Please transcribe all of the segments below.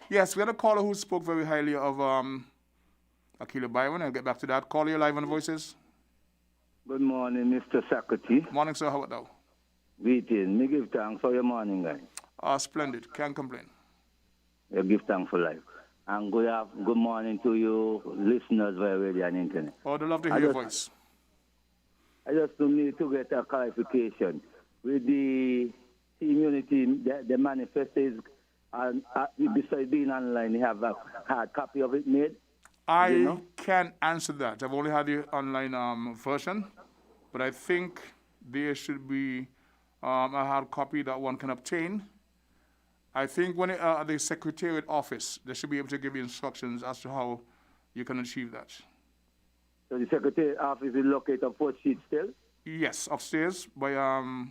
Yes, we had a caller who spoke very highly of Akila Byron. I'll get back to that. Caller, you live on the voices. Good morning, Mr. Socrates. Morning, sir. How about now? Greeting. Me give thanks for your morning, guys. Splendid. Can't complain. You give thanks for life. And good morning to you listeners via radio and internet. Oh, I'd love to I hear your just, voice. I just need to get a clarification. With the team unity, the manifesto is, besides being online, you have a hard copy of it made? Do you I know? can't answer that. I've only had the online version, but I think there should be a hard copy that one can obtain. I think when at the Secretariat office, they should be able to give you instructions as to how you can achieve that. So the secretary office is located on 4th Street still? Yes, upstairs by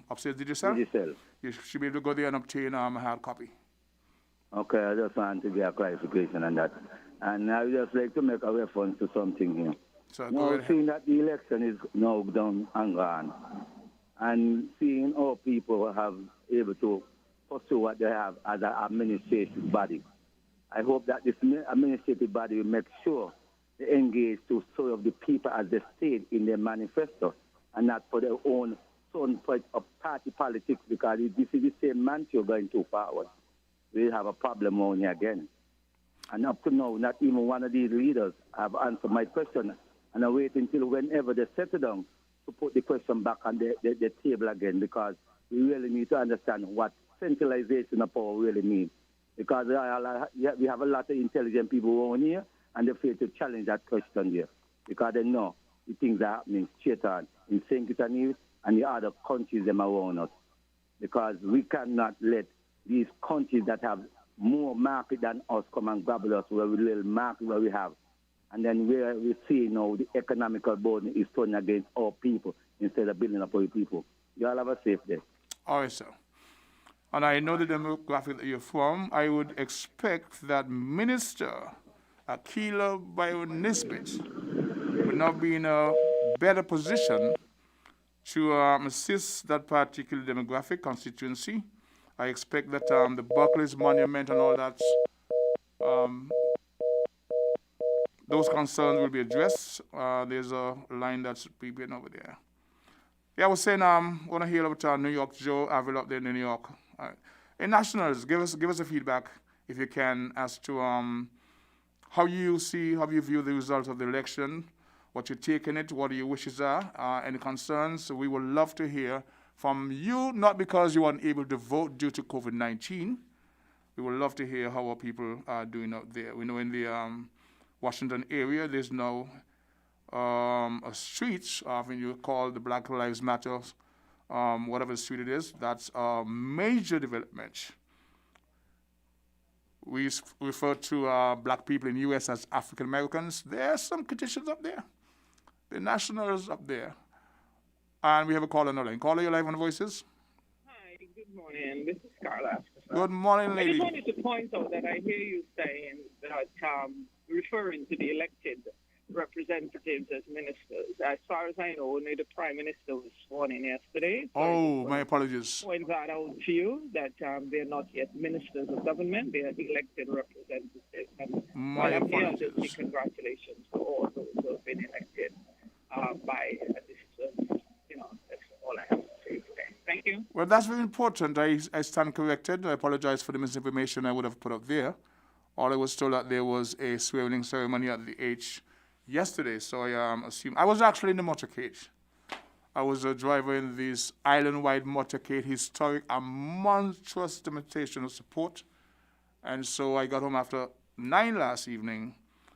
upstairs Did Digicel. you sell? You should be able to go there and obtain a hard copy. Okay, I just want to get a clarification on that. And I would just like to make a reference to something here. So go Now, ahead. seeing that the election is now done and gone, and seeing how people have able to pursue what they have as an administrative body, I hope that this administrative body will make sure they engage to serve the people as they state in their manifesto and not for their own of party politics, because if this is the same mantra going too forward, we'll have a problem only again. And up to now, not even one of these leaders have answered my question. And I wait until whenever they settle down to put the question back on the table again, because we really need to understand what centralization of power really means. Because we have a lot of intelligent people around here, and they fail to challenge that question there. Because they know the things are happening straight on in St. Kitts and Nevis and the other countries them around us. Because we cannot let these countries that have more market than us come and grab us where we little market where we have. And then where we see now the economical burden is turning against our people instead of building up our people. You all have a safe day. All right, sir. And I know the demographic that you're from. I would expect that Minister Akila Byron Nisbet would now be in a better position to assist that particular demographic constituency. I expect that the Buckley's monument and all that, um, those concerns will be addressed. There's a line that's prepared over there. Yeah, I was saying, want to hear about New York Joe Avil up there in New York. Hey, nationals, give us a feedback if you can as to how you view the result of the election, what you take in it, what your wishes are, any concerns. So we would love to hear from you, not because you weren't able to vote due to COVID-19. We would love to hear how our people are doing out there. We know in the Washington area, there's now a street, when you call the Black Lives Matter, whatever street it is, that's a major development. We refer to black people in the U.S. as African Americans. There are some conditions up there. The nationals up there. And we have a caller on the line. Caller, you live on the voices? Hi, good morning. This is Carla. Good morning, I just lady. wanted to point out that I hear you saying that referring to the elected representatives as ministers. As far as I know, only the Prime Minister was sworn in yesterday. So Oh, my apologies. point that out to you that they're not yet ministers of government. They are elected representatives. And My while I'm here, I'll apologies. just say congratulations to all those who have been elected by this. That's all I have to say today. Thank you. Well, that's very important. I stand corrected. I apologize for the misinformation I would have put up there. All I was told that there was a swearing ceremony at the H yesterday, so I assume I was actually in the motorcade. I was a driver in this island-wide motorcade, historic, a monstrous demonstration of support. And so I got home after 9 last evening.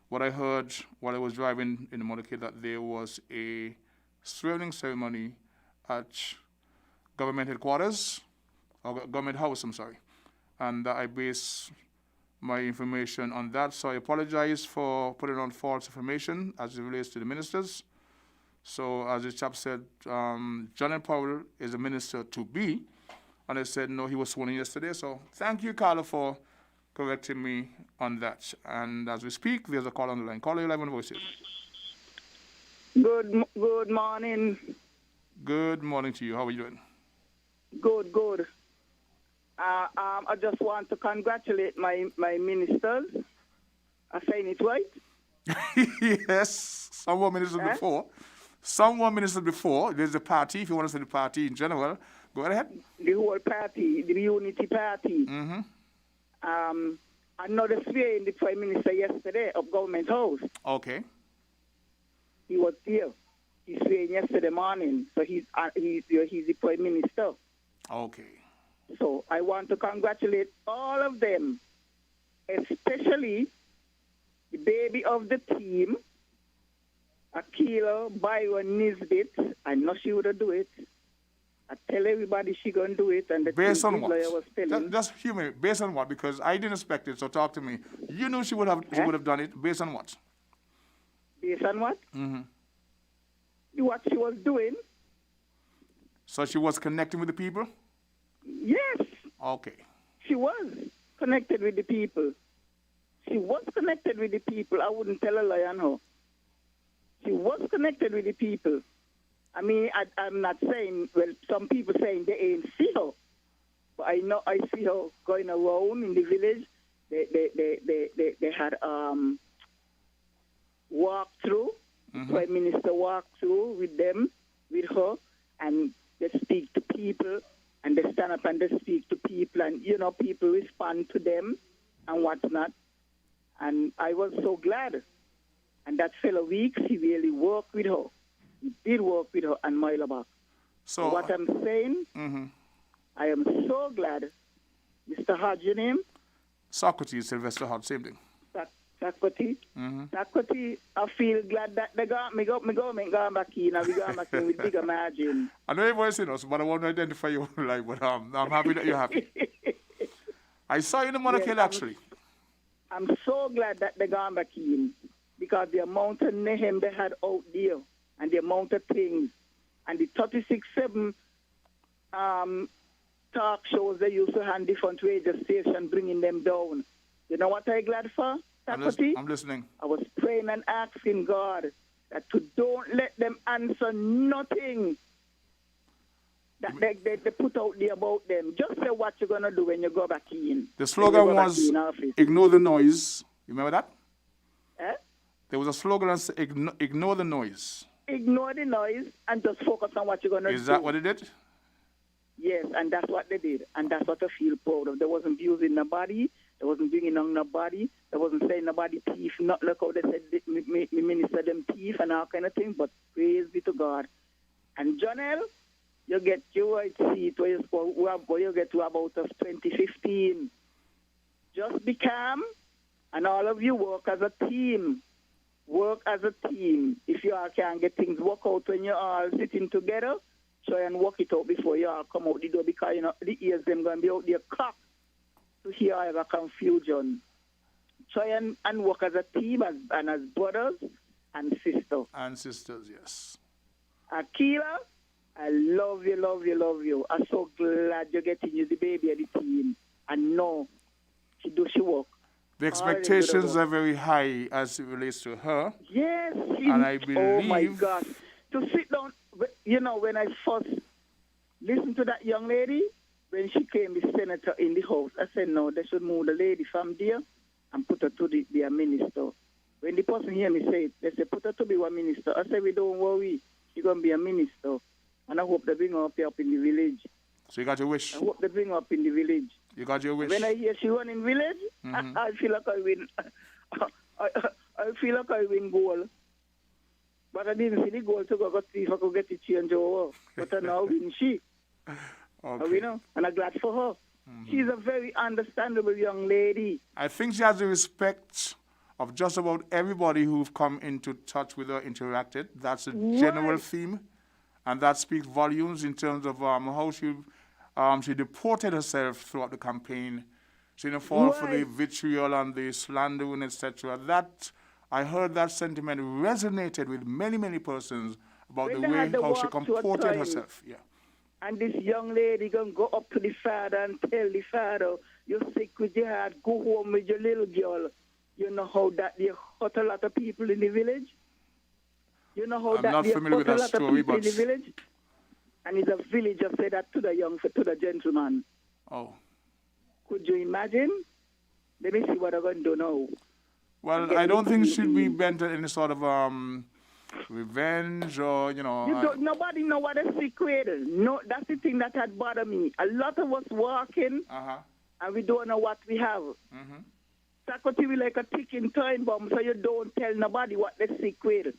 What I heard while I was driving in the motorcade that there was a swearing ceremony at government headquarters, or government house, I'm sorry. And I base my information on that. So I apologize for putting on false information as it relates to the ministers. So as the chap said, John Powell is a minister to be. And I said, no, he was sworn in yesterday. So thank you, Carla, for correcting me on that. And as we speak, there's a call on the line. Caller 11 voices. Good morning. Good morning to you. How are you doing? Good. I just want to congratulate my ministers. I saying it right? Yes, someone minister Eh? before. Someone minister before. There's a party. If you want to say the party in general, go ahead. The whole party, the Unity Party. Another swear in the Prime Minister yesterday of Government House. Okay. He was there. He swearing yesterday morning. So he's the Prime Minister. Okay. So I want to congratulate all of them, especially the baby of the team, Akila Byron Nisbet. I know she would do it. I tell everybody she gonna do it, and the Based on what? lawyer was telling. Just human. Based on what? Because I didn't expect it. So talk to me. You knew she would have done it. Based on what? Based on what? What she was doing. So she was connecting with the people. Yes, Okay. she was connected with the people. She was connected with the people. I wouldn't tell a lie on her. She was connected with the people. I mean, I'm not saying, well, some people saying they ain't see her. But I know I see her going around in the village. They had walk through. The Prime Minister walked through with them, with her, and they speak to people, and they stand up and they speak to people, and, you know, people respond to them and whatnot. And I was so glad. And that fellow Weeks, he really worked with her. He did work with her and Mila back. So What I'm saying, I am so glad, Mr. Hodge, your name? Socrates, Sylvester Hart, same thing. Socrates. Socrates, I feel glad that they got me government going back in, and we going back in with bigger margin. I know everyone's seen us, but I want to identify you like, but I'm happy that you're happy. I saw you in the Monarch actually. I'm so glad that they gone back in, because the amount of mayhem they had out there, and the amount of things, and the 36/7 talk shows they used to have different radio stations bringing them down. You know what I'm glad for, Socrates? I'm listening. I was praying and asking God that to don't let them answer nothing that they put out there about them. Just say what you're going to do when you go back in. The slogan was, ignore the noise. You remember that? Eh? There was a slogan that said, ignore the noise. Ignore the noise and just focus on what you're going to do. Is that what it did? Yes, and that's what they did. And that's what I feel proud of. They wasn't abusing nobody. They wasn't bringing on nobody. They wasn't saying nobody thief. Not like how they said me minister them thief and all kind of thing. But praise be to God. And Jonel, you get your right seat where you get to about us 2015. Just be calm, and all of you work as a team. Work as a team. If you all can get things work out when you're all sitting together, try and work it out before you all come out the door, because you know the ears them going to be out there cocked to hear all the confusion. Try and work as a team and as brothers and sisters. And sisters, yes. Akila, I love you, love you, love you. I'm so glad you're getting you the baby of the team. And no, she work. The expectations are very high as it relates to her. Yes. And I believe... Oh, my God. To sit down, you know, when I first listened to that young lady, when she came, the senator in the house, I said, no, they should move the lady from there and put her to be a minister. When the person hear me say it, they say, put her to be a minister. I said, we don't worry. She's going to be a minister. And I hope they bring her up here up in the village. So you got your wish? I hope they bring her up in the village. You got your wish? When I hear she run in village, I feel like I win. I feel like I win goal. But I didn't see the goal to go see if I could get the change over. But I now win she. Okay. You know, and I'm glad for her. She's a very understandable young lady. I think she has the respect of just about everybody who've come into touch with her, interacted. That's a general theme. And that speaks volumes in terms of how she deported herself throughout the campaign. She didn't fall for the vitriol and the slandering, etc. That, I heard that sentiment resonated with many, many persons about the way how she comported herself. Yeah. And this young lady going to go up to the father and tell the father, you're sick with your heart, go home with your little girl. You know how that they hurt a lot of people in the village? You know how I'm that not they familiar with hurt a that lot story, of people but... in the village? And it's a villager said that to the gentleman. Oh. Could you imagine? Let me see what I'm going to do now. Well, I don't think it should be bent on any sort of revenge or, Nobody know what a secret is. No, that's the thing that had bothered me. A lot of us walking, and we don't know what we have. Socrates will like a ticking time bomb, so you don't tell nobody what the secret is.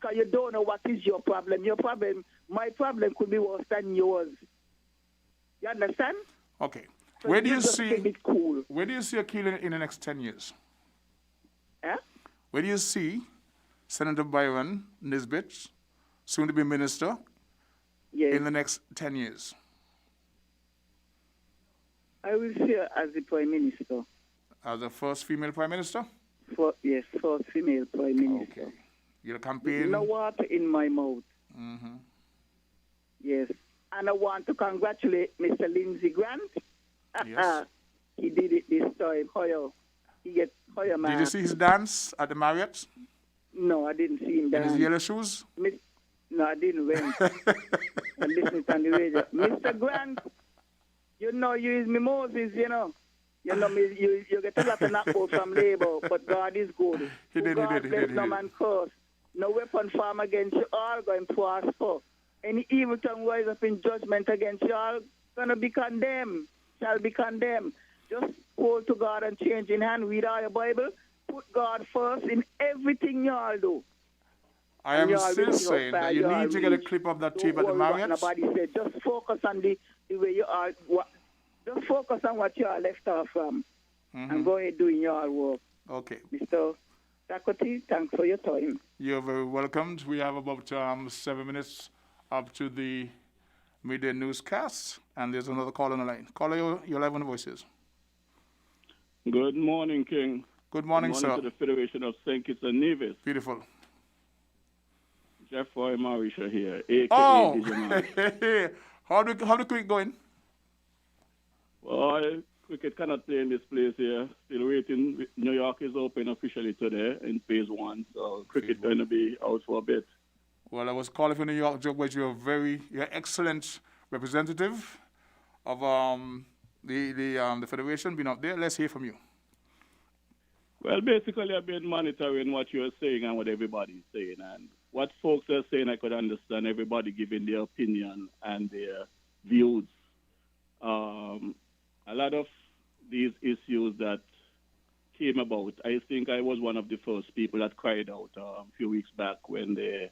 Because you don't know what is your problem. My problem could be worse than yours. You understand? Okay. So Where do you just see keep it cool. Where do you see Akil in the next 10 years? Eh? Where do you see Senator Byron Nisbet, soon to be minister, Yes. in the next 10 years? I will see her as the Prime Minister. As the first female prime minister? Yes, first female Prime Minister. Okay. Your campaign? No water in my mouth. Yes. And I want to congratulate Mr. Lindsey Grant. Yes. He did it this time. He gets higher man. Did you see his dance at the Marriott? No, I didn't see him In dance. his yellow shoes? No, I didn't win. I listened on the radio. Mr. Grant, you is me Moses, You get a lot of knockouts from Labour, but God is good. He did. No man curse. No weapon formed against you all going to prosper. Any evil tongue rise up in judgment against you all gonna be condemned, shall be condemned. Just hold to God and change in hand. Read all your Bible. Put God first in everything you all do. I am still saying that you need to get a clip of that tape at the Marriott. Nobody said. Just focus on the way you are. Just focus on what you are left off from, and go ahead doing your work. Okay. Mr. Socrates, thanks for your time. You're very welcomed. We have about 7 minutes up to the midday newscast, and there's another call on the line. Caller, you're live on the voices. Good morning, King. Good morning, sir. To the Federation of St. Kitts and Nevis. Beautiful. Jeffrey Marisha here, a.k.a. Oh! Digimon. How the cricket going? Well, cricket cannot play in this place here. Still waiting. New York is open officially today in phase 1, so cricket going to be out for a bit. Well, I was calling for New York joke, but you're excellent representative of the Federation being up there. Let's hear from you. Well, basically, I've been monitoring what you're saying and what everybody's saying. And what folks are saying, I could understand everybody giving their opinion and their views. A lot of these issues that came about, I think I was one of the first people that cried out a few weeks back when the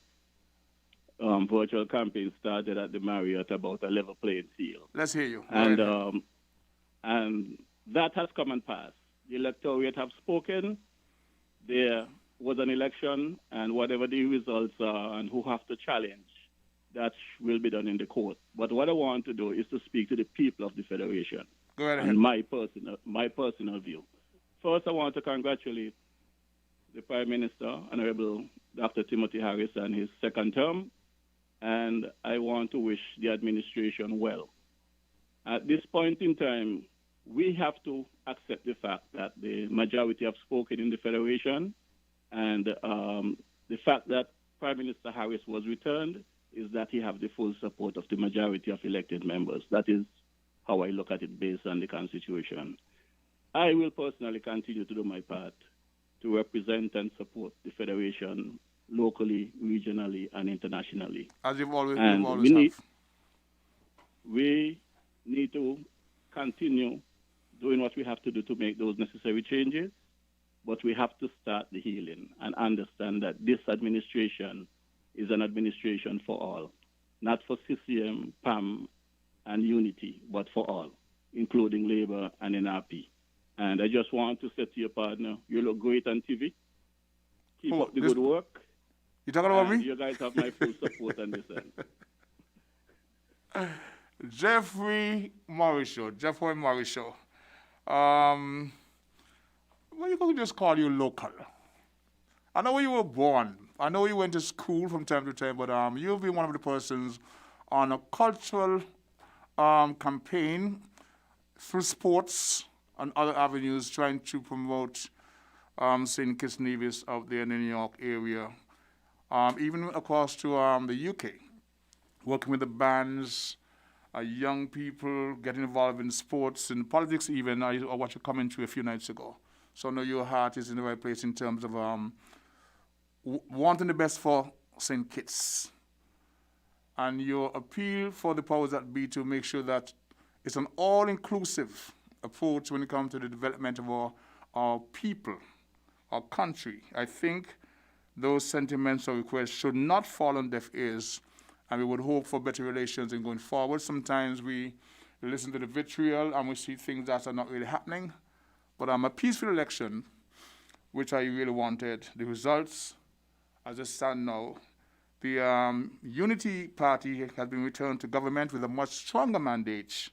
virtual campaign started at the Marriott about a level playing field. Let's hear you. And that has come and passed. The electorate have spoken. There was an election, and whatever the results are and who have to challenge, that will be done in the court. But what I want to do is to speak to the people of the Federation. Go ahead. And my personal view. First, I want to congratulate the Prime Minister, Honorable Dr. Timothy Harris, and his second term, and I want to wish the administration well. At this point in time, we have to accept the fact that the majority have spoken in the Federation, and the fact that Prime Minister Harris was returned is that he have the full support of the majority of elected members. That is how I look at it based on the Constitution. I will personally continue to do my part to represent and support the Federation locally, regionally, and internationally. As you've always, we need to continue doing what we have to do to make those necessary changes, but we have to start the healing and understand that this administration is an administration for all, not for CCM, PAM, and Unity, but for all, including Labour and NRP. And I just want to say to your partner, you look great on TV. Keep up the good work. You talking about me? You guys have my full support on this end. Jeffrey Marisho. Well, you could just call you local. I know where you were born. I know you went to school from time to time, but you've been one of the persons on a cultural campaign through sports and other avenues trying to promote St. Kitts Nevis out there in the New York area, even across to the UK, working with the bands young people getting involved in sports and politics even. I watched you coming through a few nights ago. So I know your heart is in the right place in terms of wanting the best for St. Kitts. And your appeal for the powers that be to make sure that it's an all-inclusive approach when it comes to the development of our people, our country. I think those sentiments or requests should not fall on deaf ears, and we would hope for better relations in going forward. Sometimes we listen to the vitriol and we see things that are not really happening. But a peaceful election, which I really wanted, the results, as it stands now, the Unity Party has been returned to government with a much stronger mandate,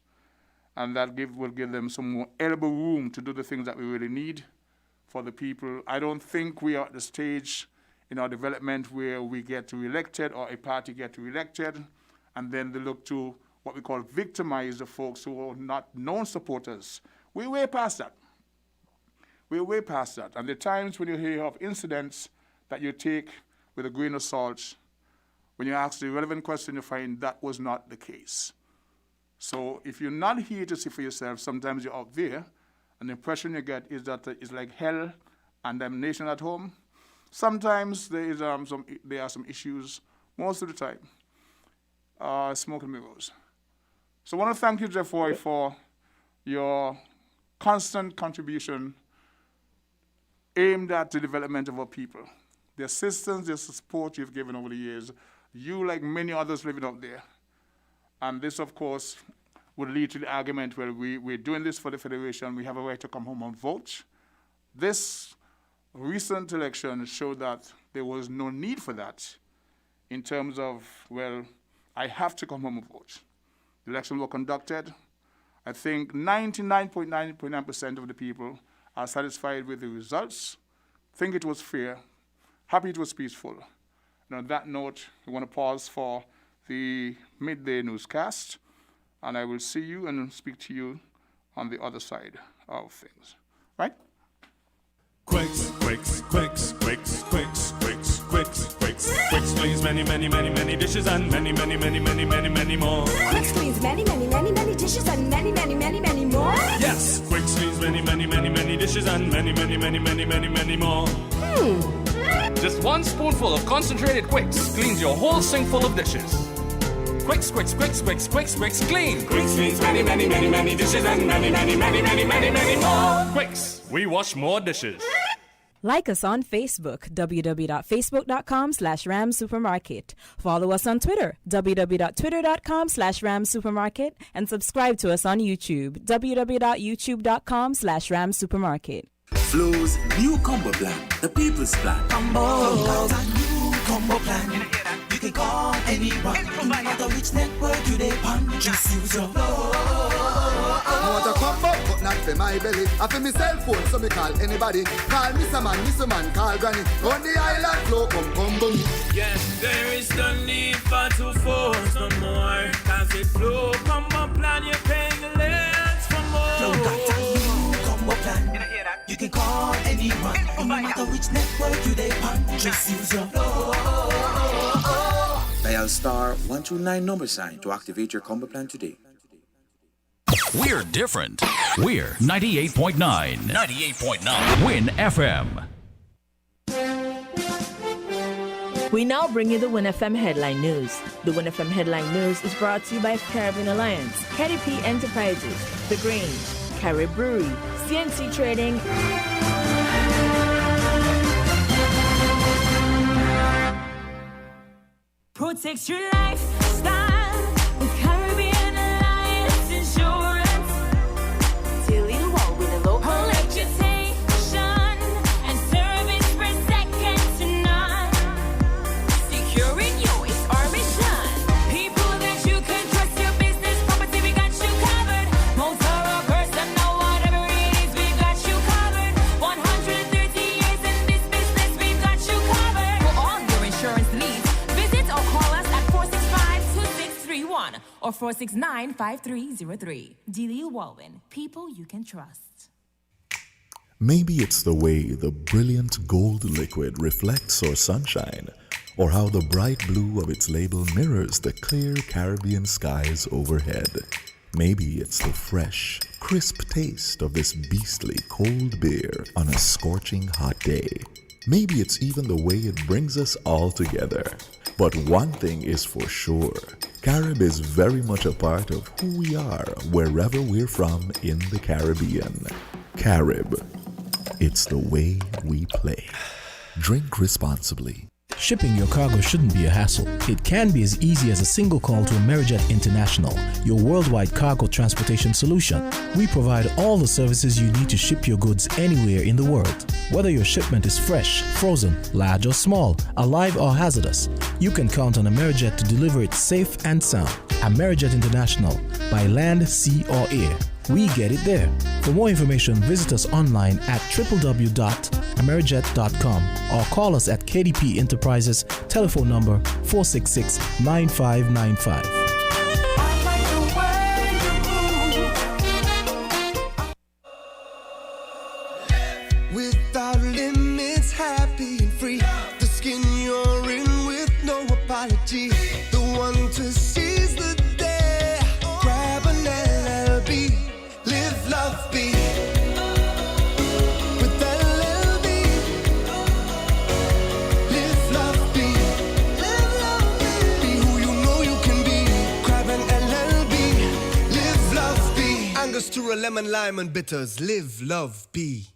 and that will give them some more elbow room to do the things that we really need for the people. I don't think we are at the stage in our development where we get re-elected or a party get re-elected, and then they look to what we call victimize the folks who are not known supporters. We're way past that. We're way past that. And the times when you hear of incidents that you take with a grain of salt, when you ask the relevant question, you find that was not the case. So if you're not here to see for yourself, sometimes you're out there, and the impression you get is that it's like hell and damnation at home. Sometimes there are some issues. Most of the time, smoke and mirrors. So I want to thank you, Jeffrey, for your constant contribution aimed at the development of our people. The assistance, the support you've given over the years, you, like many others living out there. And this, of course, would lead to the argument where we're doing this for the Federation, we have a right to come home and vote. This recent election showed that there was no need for that in terms of, well, I have to come home and vote. The elections were conducted. I think 99.9% of the people are satisfied with the results, think it was fair, happy it was peaceful. And on that note, we want to pause for the midday newscast, and I will see you and speak to you on the other side of things. Right? Quicks, quicks, quicks, quicks, quicks, quicks, quicks, quicks, quicks, please, many, many, many, many dishes and many, many, many, many, many, many more. Quicks cleans many, many, many, many dishes and many, many, many, many more. Yes, Quicks cleans many, many, many, many dishes and many, many, many, many, many, many more. Just one spoonful of concentrated Quicks cleans your whole sink full of dishes. Quicks, Quicks, Quicks, Quicks, Quicks, Quicks, clean. Quicks cleans many, many, many, many dishes and many, many, many, many, many, many more. Quicks, we wash more dishes. Like us on Facebook, www.facebook.com/ramsupermarket. Follow us on Twitter, www.twitter.com/ramsupermarket. And subscribe to us on YouTube, www.youtube.com/ramsupermarket. Flo's new combo plan, the people's plan. Combo. Got a new combo plan. You can call anyone, no matter which network you dey on. Just use your Flow. I want a combo, but not for my belly. I feel me cell phone, so me call anybody. Call Mr. Man, call Granny. On the island, Flow, come me. Yes, there is no need for two phones no more. Cause with Flow combo plan, you're paying less for more. Flow got a new combo plan. You can call anyone, no matter which network you dey on. Just use your Flow. Dial *129 to activate your combo plan today. We're different. We're 98.9. 98.9. Win FM. We now bring you the Win FM Headline News. The Win FM Headline News is brought to you by Caribbean Alliance, KDP Enterprises, The Grange, Carib Brewery, CNC Trading. Protect your lifestyle with Caribbean Alliance Insurance. Dealing well with a local reputation and service for second to none. Securing you is our mission. People that you can trust, your business, property, we got you covered. Motor or personal, whatever it is, we got you covered. 130 years in this business, we got you covered. For all your insurance needs, visit or call us at 465-2631 or 469-5303. Dealey Walwyn, people you can trust. Maybe it's the way the brilliant gold liquid reflects or sunshine, or how the bright blue of its label mirrors the clear Caribbean skies overhead. Maybe it's the fresh, crisp taste of this beastly cold beer on a scorching hot day. Maybe it's even the way it brings us all together. But one thing is for sure, Carib is very much a part of who we are wherever we're from in the Caribbean. Carib, it's the way we play. Drink responsibly. Shipping your cargo shouldn't be a hassle. It can be as easy as a single call to Amerijet International, your worldwide cargo transportation solution. We provide all the services you need to ship your goods anywhere in the world. Whether your shipment is fresh, frozen, large or small, alive or hazardous, you can count on Amerijet to deliver it safe and sound. Amerijet International, by land, sea or air. We get it there. For more information, visit us online at www.amerijet.com or call us at KDP Enterprises, telephone number 466-9595. Without limits, happy and free. The skin you're in with no apology. The one to seize the day. Grab an LLB. Live, love, be. With LLB. Live, love, be. Live, love, be. Be who you know you can be. Grab an LLB. Live, love, be. Angostura, lemon, lime and bitters. Live, love, be.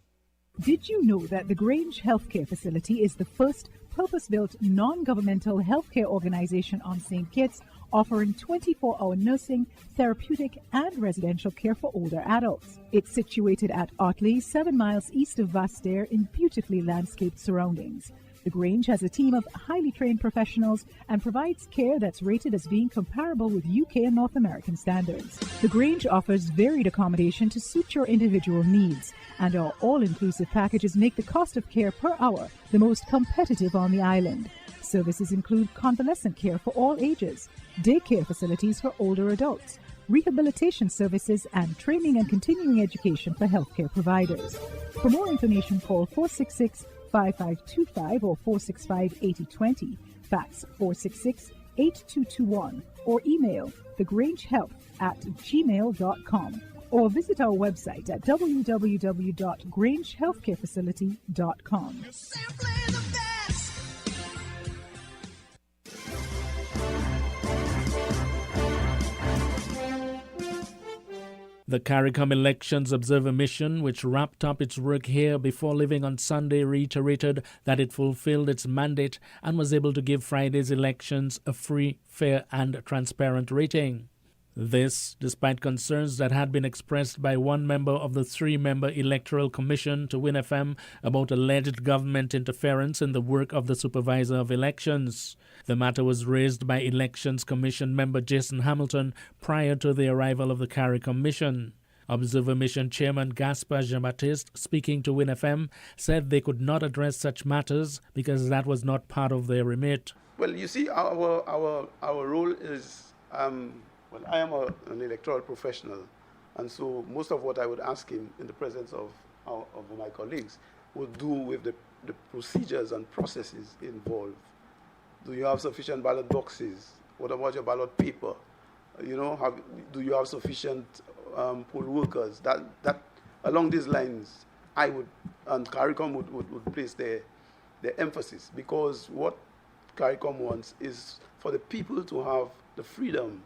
Did you know that the Grange Healthcare Facility is the first purpose-built non-governmental healthcare organization on St. Kitts, offering 24-hour nursing, therapeutic and residential care for older adults? It's situated at Otley, 7 miles east of Vastair in beautifully landscaped surroundings. The Grange has a team of highly trained professionals and provides care that's rated as being comparable with UK and North American standards. The Grange offers varied accommodation to suit your individual needs, and our all-inclusive packages make the cost of care per hour the most competitive on the island. Services include convalescent care for all ages, daycare facilities for older adults, rehabilitation services, and training and continuing education for healthcare providers. For more information, call 466-5525 or 465-8020, fax 466-8221, or email thegrangehealth@gmail.com, or visit our website at www.grangehealthcarefacility.com. The CARICOM Elections Observer Mission, which wrapped up its work here before leaving on Sunday, reiterated that it fulfilled its mandate and was able to give Friday's elections a free, fair and transparent rating. This, despite concerns that had been expressed by one member of the 3-member Electoral Commission to Win FM about alleged government interference in the work of the Supervisor of Elections. The matter was raised by Elections Commission member Jason Hamilton prior to the arrival of the CARICOM mission. Observer Mission Chairman Gaspar Jean-Baptiste, speaking to Win FM, said they could not address such matters because that was not part of their remit. Well, you see, our role is... Well, I am an electoral professional, and so most of what I would ask him in the presence of my colleagues would do with the procedures and processes involved. Do you have sufficient ballot boxes? What about your ballot paper? You know, do you have sufficient poll workers? That along these lines, I would, and CARICOM would place their emphasis, because what CARICOM wants is for the people to have the freedom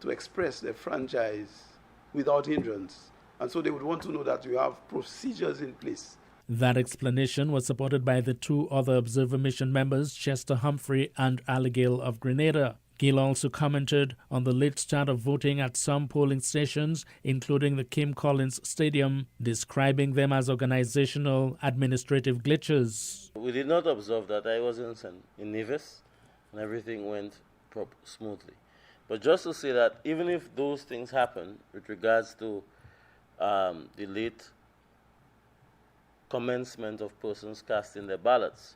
to express their franchise without hindrance. And so they would want to know that you have procedures in place. That explanation was supported by the 2 other Observer Mission members, Chester Humphrey and Ali Gill of Grenada. Gill also commented on the late start of voting at some polling stations, including the Kim Collins Stadium, describing them as organizational administrative glitches. We did not observe that. I was in Nevis, and everything went smoothly. But just to say that even if those things happen with regards to the late commencement of persons casting their ballots,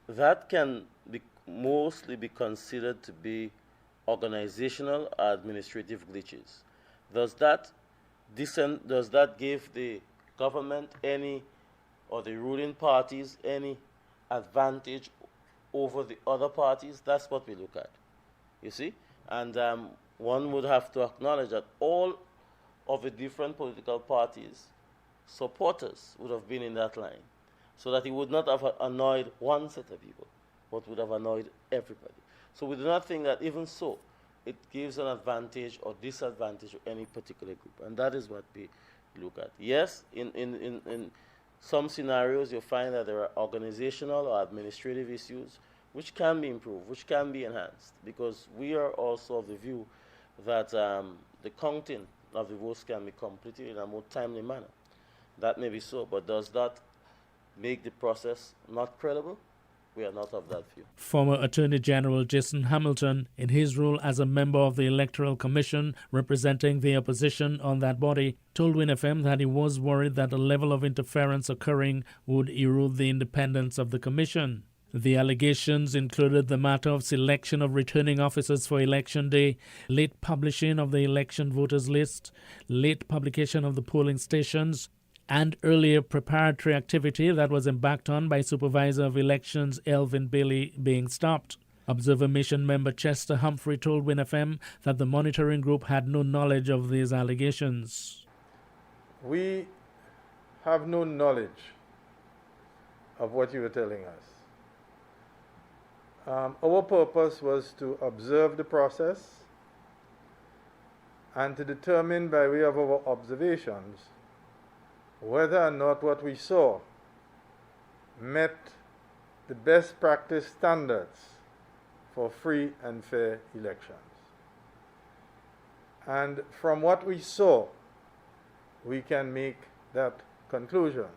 that can mostly be considered to be organizational or administrative glitches. Does that give the government any or the ruling parties any advantage over the other parties. That's what we look at, you see. And one would have to acknowledge that all of the different political parties' supporters would have been in that line, so that it would not have annoyed one set of people, but would have annoyed everybody. So we do not think that even so, it gives an advantage or disadvantage to any particular group. And that is what we look at. Yes, in some scenarios, you'll find that there are organizational or administrative issues which can be improved, which can be enhanced, because we are also of the view that the counting of the votes can be completed in a more timely manner. That may be so, but does that make the process not credible? We are not of that view. Former Attorney General Jason Hamilton, in his role as a member of the Electoral Commission representing the opposition on that body, told WinFM that he was worried that the level of interference occurring would erode the independence of the commission. The allegations included the matter of selection of returning officers for Election Day, late publishing of the election voters list, late publication of the polling stations, and earlier preparatory activity that was embarked on by Supervisor of Elections Elvin Bailey being stopped. Observer Mission member Chester Humphrey told WinFM that the monitoring group had no knowledge of these allegations. We have no knowledge of what you were telling us. Our purpose was to observe the process and to determine by way of our observations whether or not what we saw met the best practice standards for free and fair elections. And from what we saw, we can make that conclusion.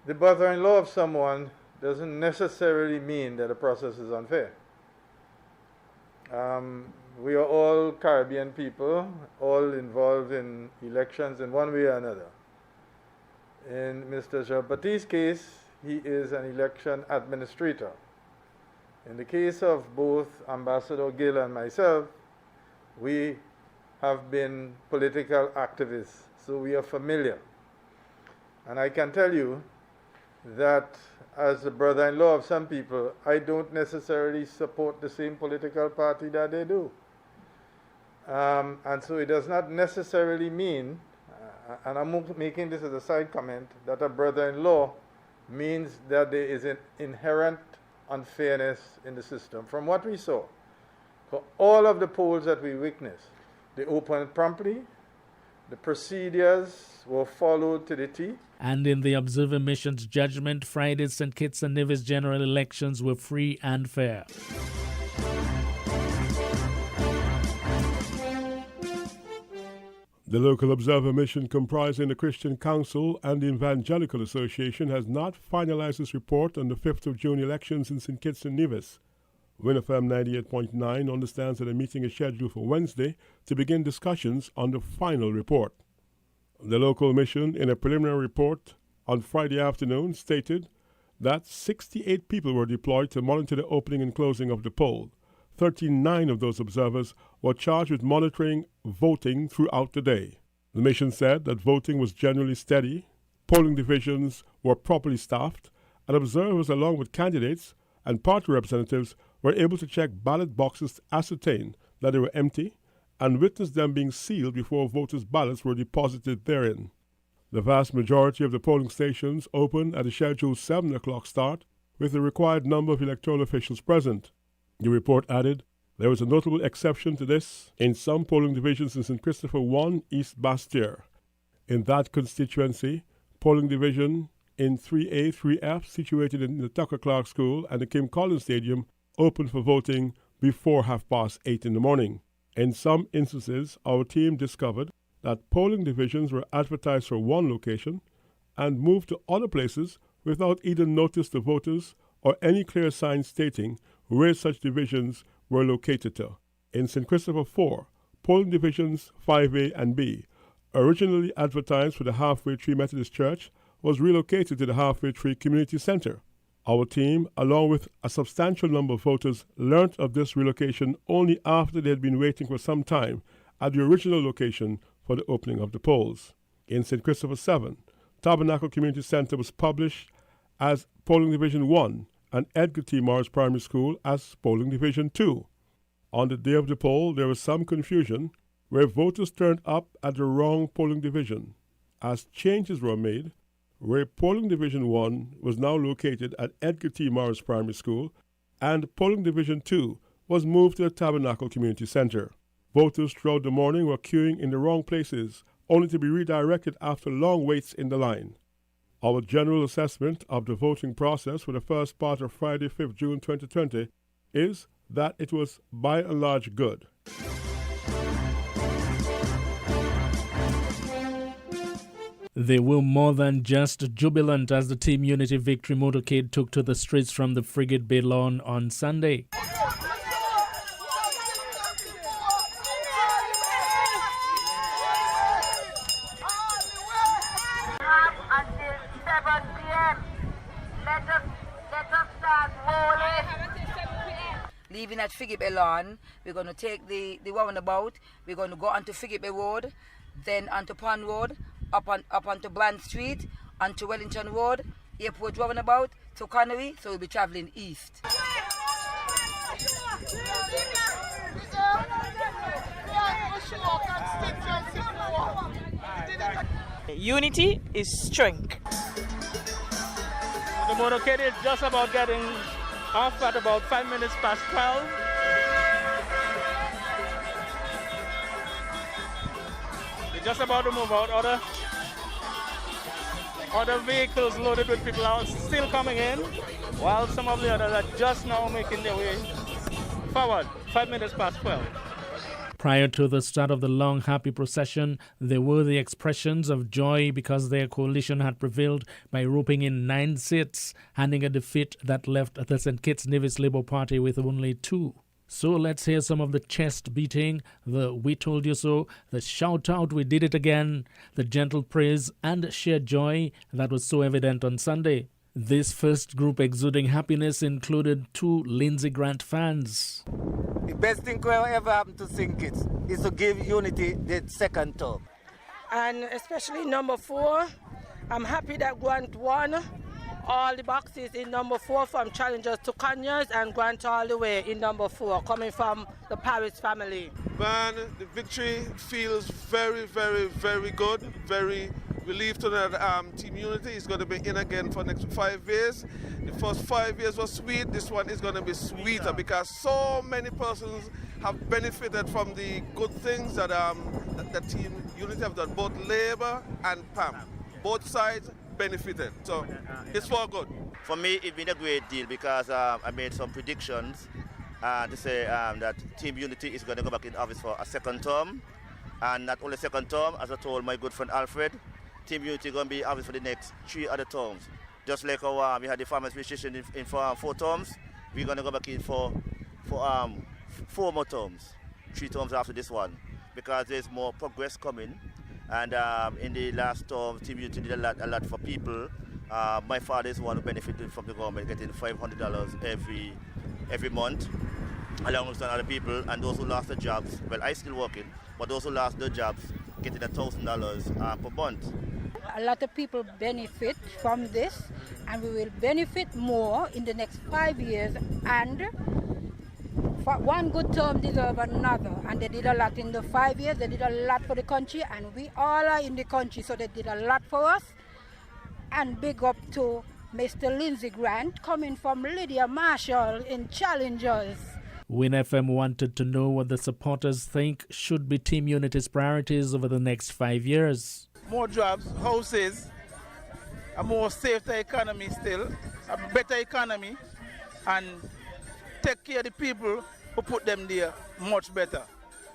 The brother-in-law of someone doesn't necessarily mean that the process is unfair. We are all Caribbean people, all involved in elections in one way or another. In Mr. Jean-Baptiste's case, he is an election administrator. In the case of both Ambassador Gill and myself, we have been political activists, so we are familiar. And I can tell you that as the brother-in-law of some people, I don't necessarily support the same political party that they do. And so it does not necessarily mean, and I'm making this as a side comment, that a brother-in-law means that there is an inherent unfairness in the system. From what we saw, for all of the polls that we witnessed, they opened promptly, the procedures were followed to the T. And in the Observer Mission's judgment, Friday's St. Kitts and Nevis general elections were free and fair. The local observer mission comprising the Christian Council and the Evangelical Association has not finalized its report on the 5th of June elections in St. Kitts and Nevis. WinFM 98.9 understands that a meeting is scheduled for Wednesday to begin discussions on the final report. The local mission, in a preliminary report on Friday afternoon, stated that 68 people were deployed to monitor the opening and closing of the poll. 39 of those observers were charged with monitoring voting throughout the day. The mission said that voting was generally steady, polling divisions were properly staffed, and observers along with candidates and party representatives were able to check ballot boxes to ascertain that they were empty and witness them being sealed before voters' ballots were deposited therein. The vast majority of the polling stations opened at a scheduled 7 o'clock start with the required number of electoral officials present. The report added, there was a notable exception to this in some polling divisions in St. Christopher 1 East Bastyr. In that constituency, polling division in 3A, 3F, situated in the Tucker Clark School and the Kim Collins Stadium, opened for voting before 8:30 in the morning. In some instances, our team discovered that polling divisions were advertised for one location and moved to other places without either notice to voters or any clear sign stating where such divisions were located to. In St. Christopher 4, polling divisions 5A and B, originally advertised for the Halfway Tree Methodist Church, was relocated to the Halfway Tree Community Center. Our team, along with a substantial number of voters, learnt of this relocation only after they had been waiting for some time at the original location for the opening of the polls. In St. Christopher 7, Tabernacle Community Center was published as Polling Division 1 and Edgar T. Morris Primary School as Polling Division 2. On the day of the poll, there was some confusion where voters turned up at the wrong polling division, as changes were made where Polling Division 1 was now located at Edgar T. Morris Primary School and Polling Division 2 was moved to the Tabernacle Community Center. Voters throughout the morning were queuing in the wrong places, only to be redirected after long waits in the line. Our general assessment of the voting process for the first part of Friday, 5th June 2020 is that it was by and large good. They were more than just jubilant as the Team Unity Victory motorcade took to the streets from the Frigate Bay lawn on Sunday. Until 7 p.m. Let us start rolling. Leaving at Frigate Bay lawn, we're going to take the roundabout. We're going to go onto Frigate Bay Road, then onto Pond Road, up onto Bland Street, onto Wellington Road, Airport roundabout to Connery, so we'll be traveling east. Unity is strength. The motorcade is just about getting off at about 5 minutes past 12. They're just about to move out. Other vehicles loaded with people are still coming in, while some of the others are just now making their way forward. 5 minutes past 12. Prior to the start of the long, happy procession, there were the expressions of joy because their coalition had prevailed by roping in 9 seats, handing a defeat that left the St. Kitts Nevis Labour Party with only 2. So let's hear some of the chest beating, the "we told you so," the shout out "we did it again," the gentle praise and sheer joy that was so evident on Sunday. This first group exuding happiness included 2 Lindsey Grant fans. The best thing that ever happened to St. Kitts is to give Unity the second term. And especially number 4, I'm happy that Grant won all the boxes in number 4 from challengers to Conyers, and Grant all the way in number 4 coming from the Paris family. Man, the victory feels very, very, very good. Very relieved to know that Team Unity is going to be in again for the next 5 years. The first 5 years was sweet. This one is going to be sweeter because so many persons have benefited from the good things that that Team Unity have done. Both Labour and PAM, both sides benefited. So it's for good. For me, it's been a great deal because I made some predictions to say that Team Unity is going to go back in office for a second term. And not only second term, as I told my good friend Alfred, Team Unity is going to be in office for the next 3 other terms. Just like how we had the Farmers Registration in for 4 terms, we're going to go back in for 4 more terms, 3 terms after this one, because there's more progress coming. And in the last term, Team Unity did a lot for people. My father is one who benefited from the government, getting $500 every month, along with some other people, and those who lost their jobs. Well, I still working, but those who lost their jobs getting $1,000 per month. A lot of people benefit from this, and we will benefit more in the next 5 years. And for one good term deserves another, and they did a lot in the 5 years. They did a lot for the country, and we all are in the country, so they did a lot for us. And big up to Mr. Lindsey Grant coming from Lydia Marshall in Challengers. Win FM wanted to know what the supporters think should be Team Unity's priorities over the next 5 years. More jobs, houses, a more safer economy still, a better economy, and take care of the people who put them there much better.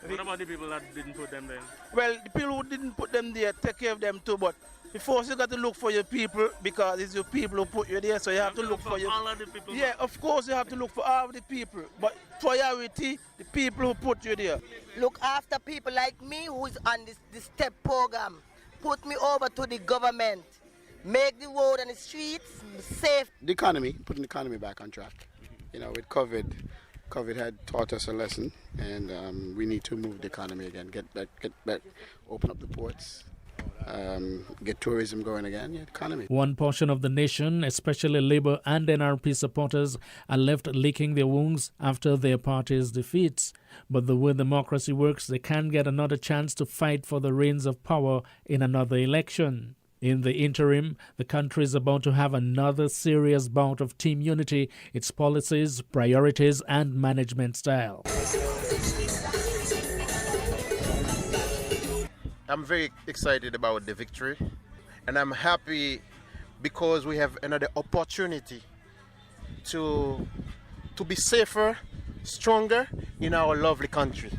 What about the people that didn't put them there? Well, the people who didn't put them there, take care of them too, but first you got to look for your people because it's your people who put you there, so you have to look for your... all of the people. Yeah, of course you have to look for all of the people, but priority, the people who put you there. Look after people like me who is on this STEP program. Put me over to the government. Make the road and the streets safe. The economy, putting the economy back on track. You know, with COVID had taught us a lesson, and we need to move the economy again, get back, open up the ports, get tourism going again, the economy. One portion of the nation, especially Labour and NRP supporters, are left licking their wounds after their party's defeats. But the way democracy works, they can get another chance to fight for the reins of power in another election. In the interim, the country is about to have another serious bout of team unity, its policies, priorities, and management style. I'm very excited about the victory, and I'm happy because we have another opportunity to be safer, stronger in our lovely country.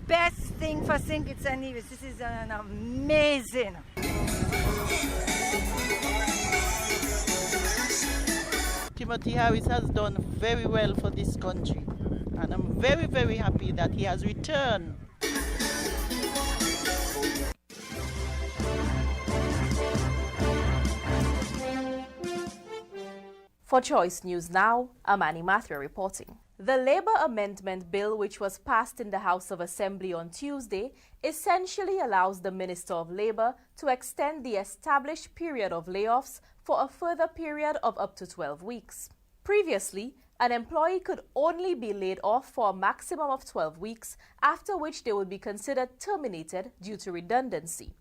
Best thing for St. Kitts and Nevis. This is an amazing. Timothy Harris has done very well for this country, and I'm very, very happy that he has returned. For Choice News Now, I'm Annie Mathra reporting. The Labour Amendment Bill, which was passed in the House of Assembly on Tuesday, essentially allows the Minister of Labour to extend the established period of layoffs for a further period of up to 12 weeks. Previously, an employee could only be laid off for a maximum of 12 weeks, after which they would be considered terminated due to redundancy.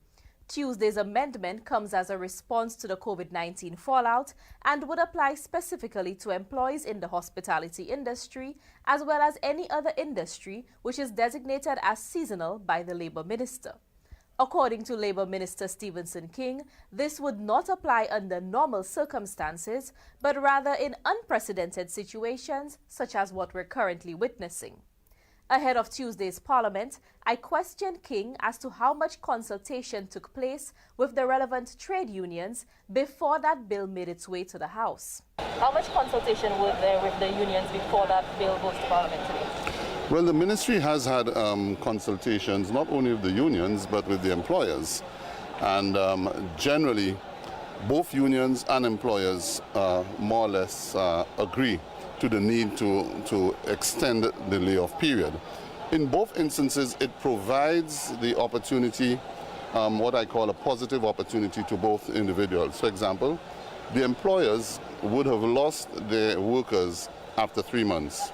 Tuesday's amendment comes as a response to the COVID-19 fallout and would apply specifically to employees in the hospitality industry as well as any other industry which is designated as seasonal by the Labour Minister. According to Labour Minister Stephenson King, this would not apply under normal circumstances, but rather in unprecedented situations such as what we're currently witnessing. Ahead of Tuesday's Parliament, I questioned King as to how much consultation took place with the relevant trade unions before that bill made its way to the House. How much consultation was there with the unions before that bill goes to Parliament today? Well, the ministry has had consultations not only with the unions but with the employers. And generally, both unions and employers more or less agree to the need to extend the layoff period. In both instances, it provides the opportunity, what I call a positive opportunity to both individuals. For example, the employers would have lost their workers after 3 months.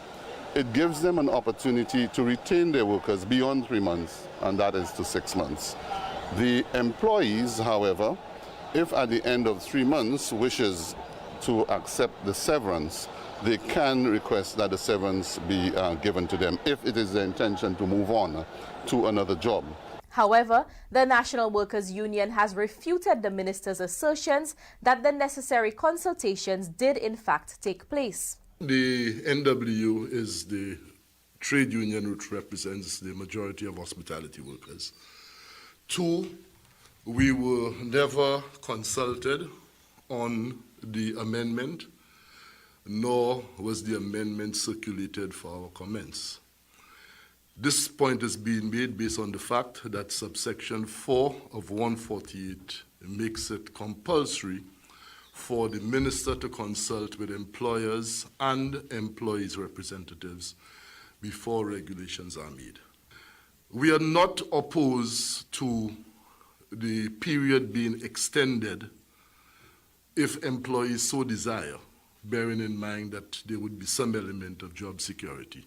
It gives them an opportunity to retain their workers beyond 3 months, and that is to 6 months. The employees, however, if at the end of 3 months wishes to accept the severance, they can request that the severance be given to them if it is their intention to move on to another job. However, the National Workers' Union has refuted the minister's assertions that the necessary consultations did in fact take place. The NWU is the trade union which represents the majority of hospitality workers. 2, we were never consulted on the amendment, nor was the amendment circulated for our comments. This point is being made based on the fact that subsection 4 of 148 makes it compulsory for the minister to consult with employers and employees' representatives before regulations are made. We are not opposed to the period being extended if employees so desire, bearing in mind that there would be some element of job security.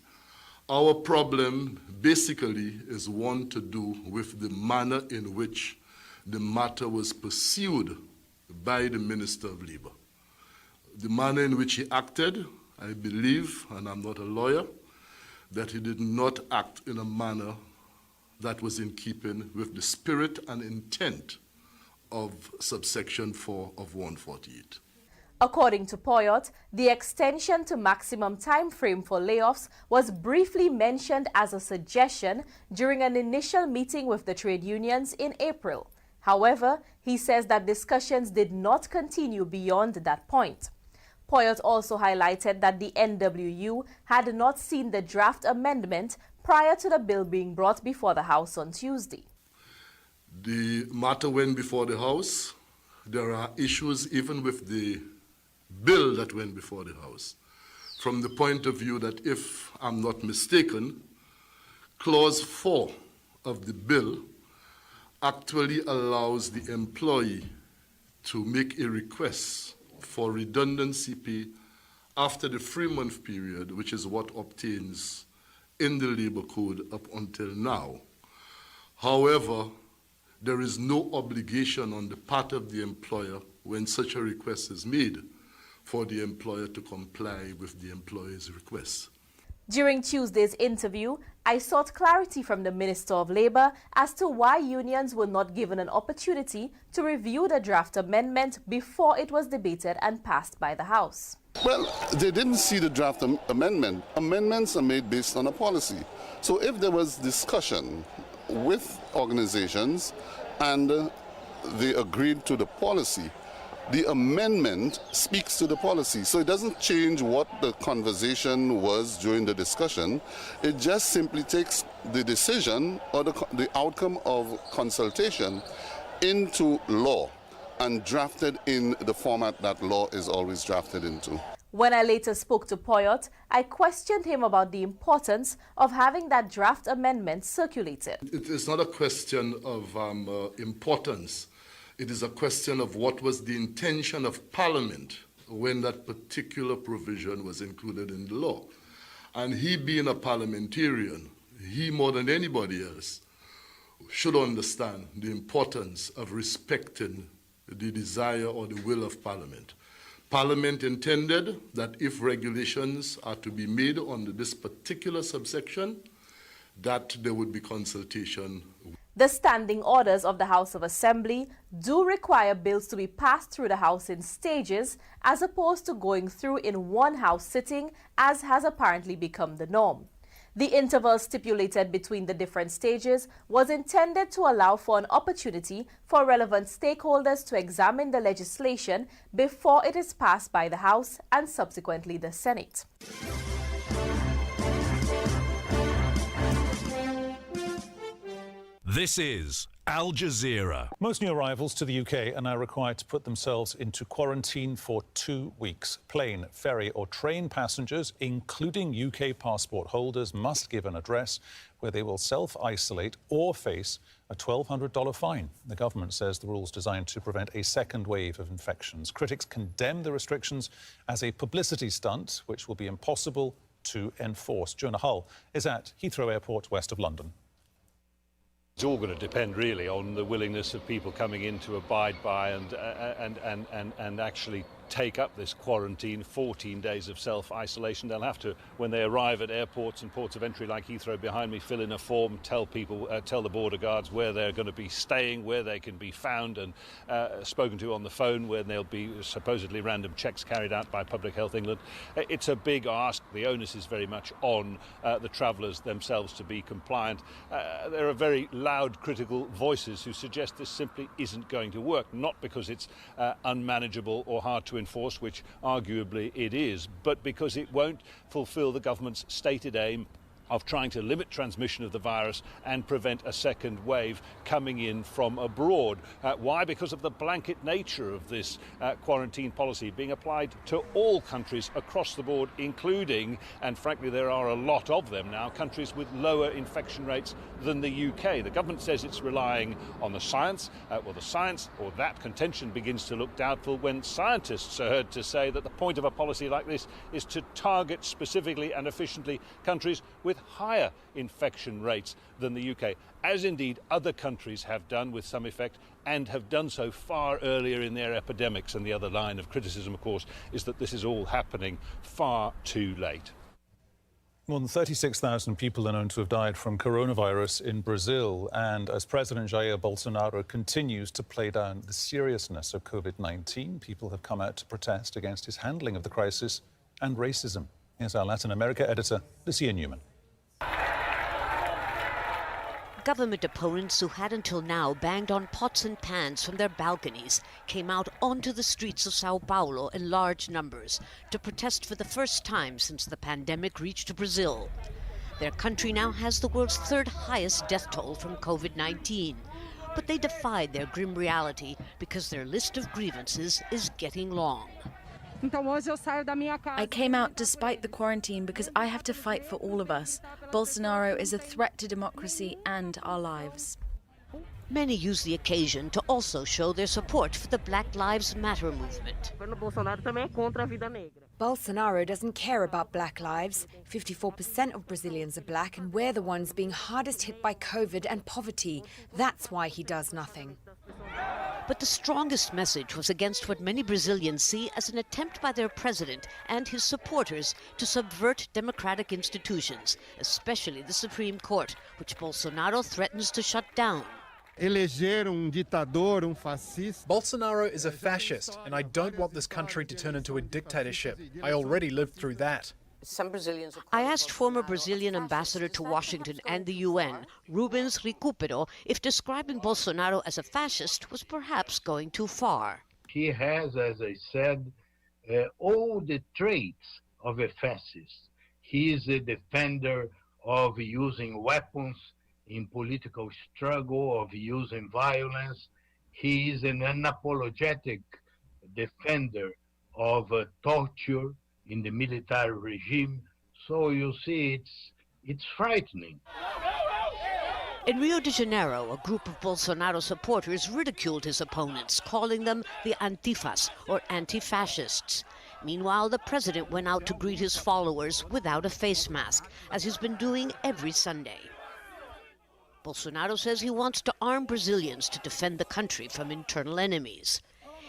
Our problem basically is one to do with the manner in which the matter was pursued by the Minister of Labour. The manner in which he acted, I believe, and I'm not a lawyer, that he did not act in a manner that was in keeping with the spirit and intent of subsection 4 of 148. According to Poyot, the extension to maximum time frame for layoffs was briefly mentioned as a suggestion during an initial meeting with the trade unions in April. However, he says that discussions did not continue beyond that point. Poyot also highlighted that the NWU had not seen the draft amendment prior to the bill being brought before the House on Tuesday. The matter went before the House. There are issues even with the bill that went before the House. from the point of view that, if I'm not mistaken, Clause 4 of the bill actually allows the employee to make a request for redundancy pay after the 3-month period, which is what obtains in the Labour Code up until now. However, there is no obligation on the part of the employer when such a request is made for the employer to comply with the employer's request. During Tuesday's interview, I sought clarity from the Minister of Labour as to why unions were not given an opportunity to review the draft amendment before it was debated and passed by the House. Well, they didn't see the draft amendment. Amendments are made based on a policy. So if there was discussion with organizations and they agreed to the policy, the amendment speaks to the policy. So it doesn't change what the conversation was during the discussion. It just simply takes the decision or the outcome of consultation into law and drafted in the format that law is always drafted into. When I later spoke to Poyot, I questioned him about the importance of having that draft amendment circulated. It is not a question of importance. It is a question of what was the intention of Parliament when that particular provision was included in the law. And he, being a parliamentarian, he more than anybody else should understand the importance of respecting the desire or the will of Parliament. Parliament intended that if regulations are to be made under this particular subsection, that there would be consultation. The standing orders of the House of Assembly do require bills to be passed through the House in stages as opposed to going through in one House sitting, as has apparently become the norm. The interval stipulated between the different stages was intended to allow for an opportunity for relevant stakeholders to examine the legislation before it is passed by the House and subsequently the Senate. This is Al Jazeera. Most new arrivals to the UK are now required to put themselves into quarantine for 2 weeks. Plane, ferry or train passengers, including UK passport holders, must give an address where they will self-isolate or face a $1,200 fine. The government says the rule's designed to prevent a second wave of infections. Critics condemn the restrictions as a publicity stunt, which will be impossible to enforce. Jonah Hull is at Heathrow Airport, west of London. It's all going to depend really on the willingness of people coming in to abide by and actually take up this quarantine, 14 days of self-isolation. They'll have to, when they arrive at airports and ports of entry like Heathrow behind me, fill in a form, tell the border guards where they're going to be staying, where they can be found and spoken to on the phone, where there'll be supposedly random checks carried out by Public Health England. It's a big ask. The onus is very much on the travellers themselves to be compliant. There are very loud critical voices who suggest this simply isn't going to work, not because it's unmanageable or hard to enforce, which arguably it is, but because it won't fulfil the government's stated aim of trying to limit transmission of the virus and prevent a second wave coming in from abroad. Why? Because of the blanket nature of this quarantine policy being applied to all countries across the board, including, and frankly there are a lot of them now, countries with lower infection rates than the UK. The government says it's relying on the science. Well, the science, or that contention, begins to look doubtful when scientists are heard to say that the point of a policy like this is to target specifically and efficiently countries with higher infection rates than the UK, as indeed other countries have done with some effect and have done so far earlier in their epidemics. And the other line of criticism, of course, is that this is all happening far too late. More than 36,000 people are known to have died from coronavirus in Brazil. And as President Jair Bolsonaro continues to play down the seriousness of COVID-19, people have come out to protest against his handling of the crisis and racism. Here's our Latin America editor, Lucia Newman. Government opponents who had until now banged on pots and pans from their balconies came out onto the streets of Sao Paulo in large numbers to protest for the first time since the pandemic reached Brazil. Their country now has the world's third highest death toll from COVID-19. But they defied their grim reality because their list of grievances is getting long. I came out despite the quarantine because I have to fight for all of us. Bolsonaro is a threat to democracy and our lives. Many use the occasion to also show their support for the Black Lives Matter movement. Bolsonaro doesn't care about black lives. 54% of Brazilians are black, and we're the ones being hardest hit by COVID and poverty. That's why he does nothing. But the strongest message was against what many Brazilians see as an attempt by their president and his supporters to subvert democratic institutions, especially the Supreme Court, which Bolsonaro threatens to shut down. Bolsonaro is a fascist, and I don't want this country to turn into a dictatorship. I already lived through that. I asked former Brazilian ambassador to Washington and the UN, Rubens Recupero, if describing Bolsonaro as a fascist was perhaps going too far. He has, as I said, all the traits of a fascist. He is a defender of using weapons in political struggle, of using violence. He is an unapologetic defender of torture in the military regime. So you see, it's frightening. In Rio de Janeiro, a group of Bolsonaro supporters ridiculed his opponents, calling them the Antifas, or anti-fascists. Meanwhile, the president went out to greet his followers without a face mask, as he's been doing every Sunday. Bolsonaro says he wants to arm Brazilians to defend the country from internal enemies.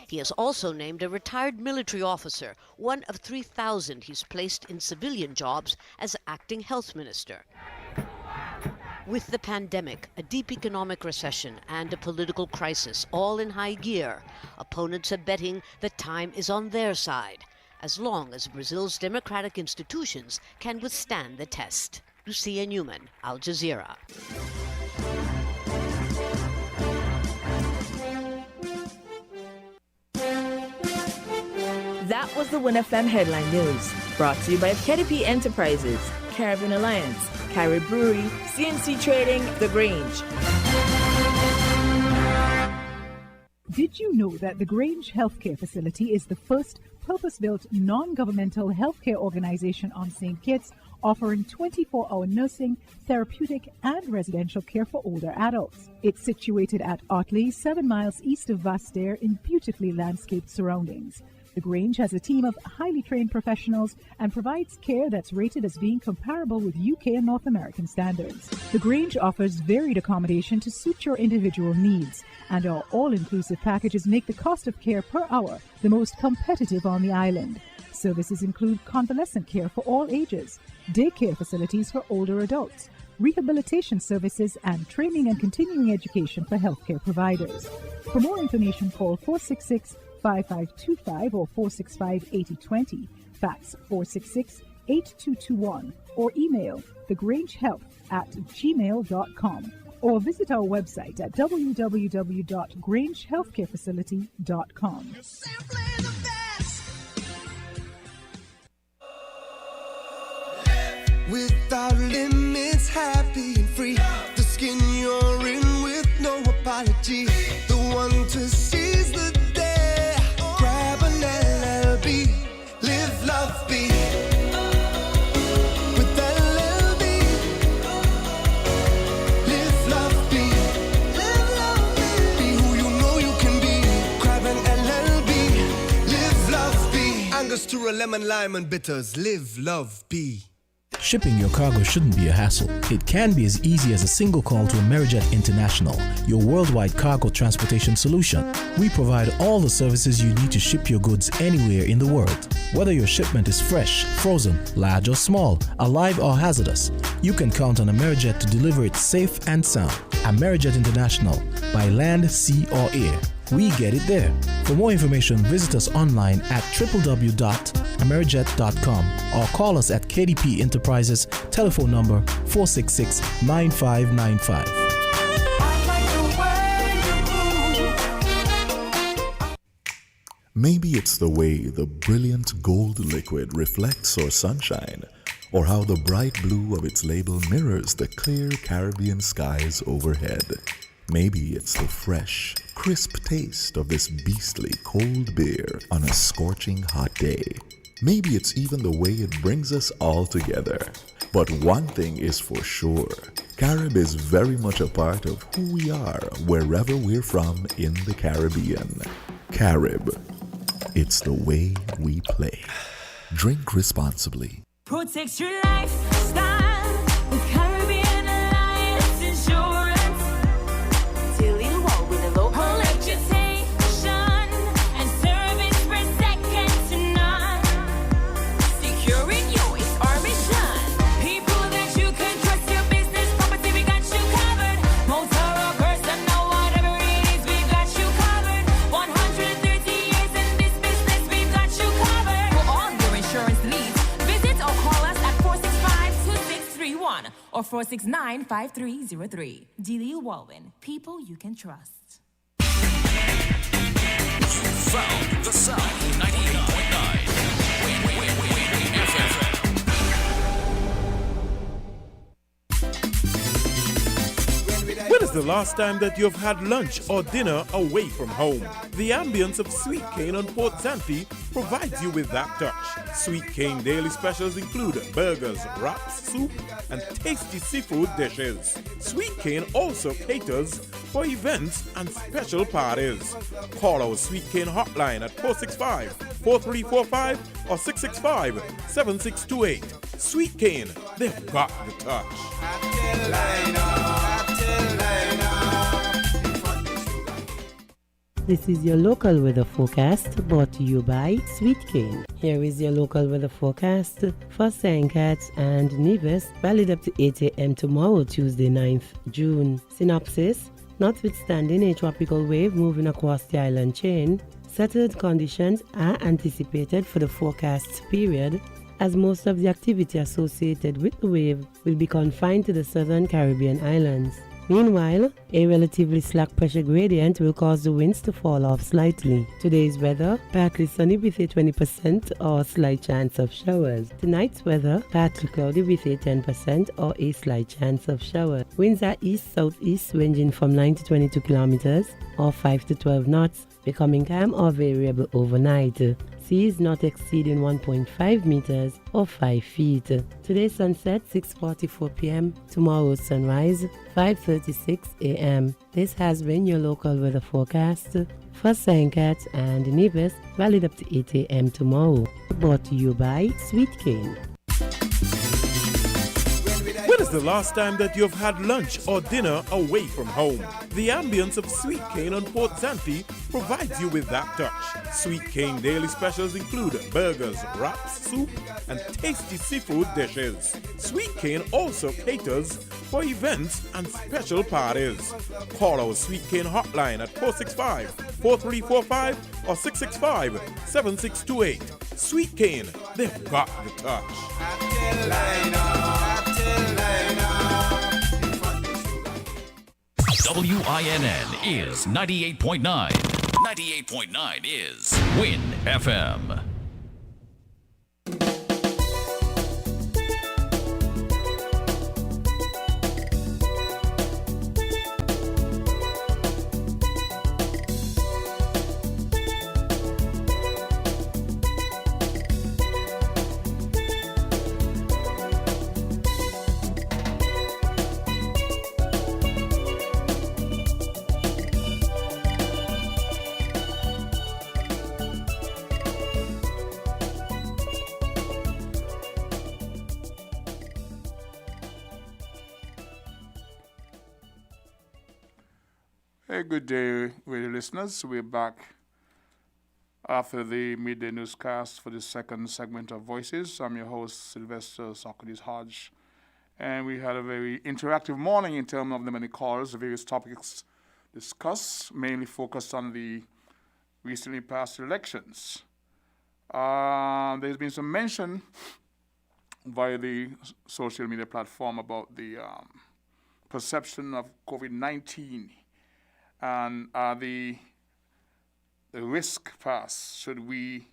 He has also named a retired military officer, one of 3,000 he's placed in civilian jobs, as acting health minister. With the pandemic, a deep economic recession, and a political crisis all in high gear, opponents are betting the time is on their side, as long as Brazil's democratic institutions can withstand the test. Lucia Newman, Al Jazeera. That was the Win FM headline news, brought to you by KDP Enterprises, Caribbean Alliance, Carib Brewery, CNC Trading, The Grange. Did you know that the Grange Healthcare Facility is the first purpose-built non-governmental healthcare organization on St. Kitts, offering 24-hour nursing, therapeutic, and residential care for older adults? It's situated at Otley, 7 miles east of Vastair in beautifully landscaped surroundings. The Grange has a team of highly trained professionals and provides care that's rated as being comparable with UK and North American standards. The Grange offers varied accommodation to suit your individual needs, and our all-inclusive packages make the cost of care per hour the most competitive on the island. Services include convalescent care for all ages, daycare facilities for older adults, rehabilitation services, and training and continuing education for healthcare providers. For more information, call 466-5525 or 465-8020, fax 466-8221, or email thegrangehealth@gmail.com, or visit our website at www.grangehealthcarefacility.com. Without limits, happy and free. The skin you're in with no apology. The one to seize the day. Grab an LLB. Live, love, be. With LLB. Live, love, be. Live, love, be. Be who you know you can be. Grab an LLB. Live, love, be. Angostura, lemon, lime, and bitters. Live, love, be. Shipping your cargo shouldn't be a hassle. It can be as easy as a single call to Amerijet International, your worldwide cargo transportation solution. We provide all the services you need to ship your goods anywhere in the world. Whether your shipment is fresh, frozen, large or small, alive or hazardous, you can count on Amerijet to deliver it safe and sound. Amerijet International, by land, sea or air. We get it there. For more information, visit us online at www.amerijet.com or call us at KDP Enterprises, telephone number 466-9595. Maybe it's the way the brilliant gold liquid reflects our sunshine, or how the bright blue of its label mirrors the clear Caribbean skies overhead. Maybe it's the fresh, crisp taste of this beastly cold beer on a scorching hot day. Maybe it's even the way it brings us all together. But one thing is for sure, Carib is very much a part of who we are wherever we're from in the Caribbean. Carib, it's the way we play. Drink responsibly. Protect your lifestyle with Caribbean Alliance Insurance. Till you walk with a local reputation and service for second to none. Securing you is our mission. People that you can trust, your business, property, we got you covered. Motor or personal, whatever it is, we got you covered. 130 years in this business, we got you covered. For all your insurance needs, visit or call us at 465-2631 or 469-5303. Dealey Walwyn, people you can trust. Found the sound 98.9 FM. When is the last time that you've had lunch or dinner away from home? The ambience of Sweet Cane on Port Zante provides you with that touch. Sweet Cane daily specials include burgers, wraps, soup, and tasty seafood dishes. Sweet Cane also caters for events and special parties. Call our Sweet Cane hotline at 465-4345 or 665-7628. Sweet Cane, they've got the touch. This is your local weather forecast brought to you by Sweet Cane. Here is your local weather forecast for St. Cat's and Nevis, valid up to 8 a.m. tomorrow, Tuesday, 9th June. Synopsis: notwithstanding a tropical wave moving across the island chain, settled conditions are anticipated for the forecast period, as most of the activity associated with the wave will be confined to the southern Caribbean islands. Meanwhile, a relatively slack pressure gradient will cause the winds to fall off slightly. Today's weather, partly sunny with a 20% or slight chance of showers. Tonight's weather, partly cloudy with a 10% or a slight chance of showers. Winds are east-southeast ranging from 9 to 22 kilometers or 5 to 12 knots, becoming calm or variable overnight. Seas not exceeding 1.5 meters or 5 feet. Today's sunset 6:44 p.m. Tomorrow's sunrise 5:36 a.m. This has been your local weather forecast for St. Cat's and Nevis, valid up to 8 a.m. tomorrow. Brought to you by Sweet Cane. When is the last time that you've had lunch or dinner away from home? The ambience of Sweet Cane on Port Zante provides you with that touch. Sweet Cane daily specials include burgers, wraps, soup, and tasty seafood dishes. Sweet Cane also caters for events and special parties. Call our Sweet Cane hotline at 465-4345 or 665-7628. Sweet Cane, they've got the touch. WINN is 98.9. 98.9 is Win FM. Hey, good day, radio listeners. We're back after the midday newscast for the second segment of Voices. I'm your host, Sylvester Socrates Hodge, and we had a very interactive morning in terms of the many calls, the various topics discussed, mainly focused on the recently passed elections. There's been some mention via the social media platform about the perception of COVID-19 and the risk pass. Should we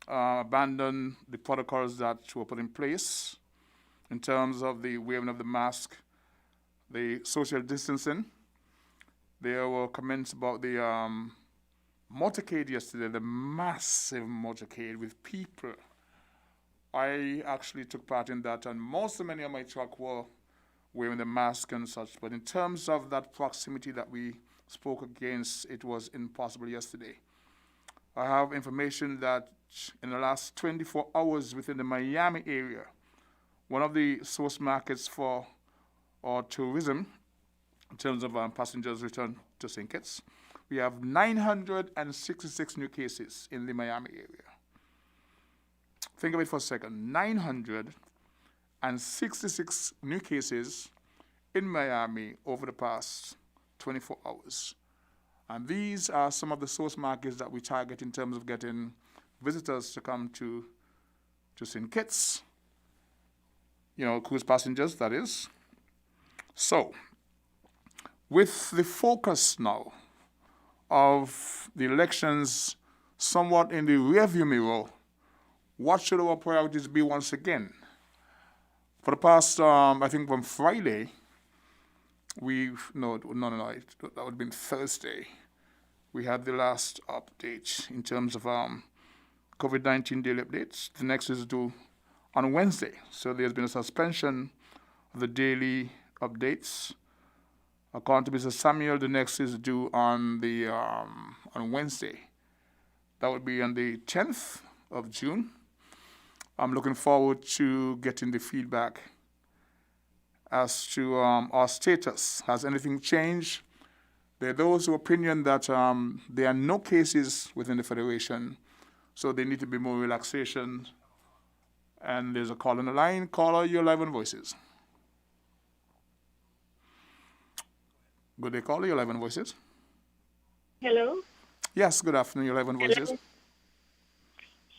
abandon the protocols that were put in place in terms of the wearing of the mask, the social distancing, There were comments about the motorcade yesterday, the massive motorcade with people. I actually took part in that, and many of my truck were wearing the mask and such. But in terms of that proximity that we spoke against, it was impossible yesterday. I have information that in the last 24 hours within the Miami area, one of the source markets for our tourism, in terms of passengers return to St. Kitts, we have 966 new cases in the Miami area. Think of it for a second. 966 new cases in Miami over the past 24 hours. And these are some of the source markets that we target in terms of getting visitors to come to St. Kitts. Cruise passengers, that is. So, with the focus now of the elections somewhat in the rearview mirror, what should our priorities be once again? For the past, I think from Friday, that would have been Thursday, we had the last update in terms of COVID-19 daily updates. The next is due on Wednesday. So there's been a suspension of the daily updates. According to Mr. Samuel, the next is due on Wednesday. That would be on the 10th of June. I'm looking forward to getting the feedback as to our status. Has anything changed? There are those who opinion that there are no cases within the Federation, so there need to be more relaxation. And there's a call on the line. Caller, you're live on Voices. Good day, caller, you're live on Voices. Hello? Yes, good afternoon, you're live on Voices. Hello.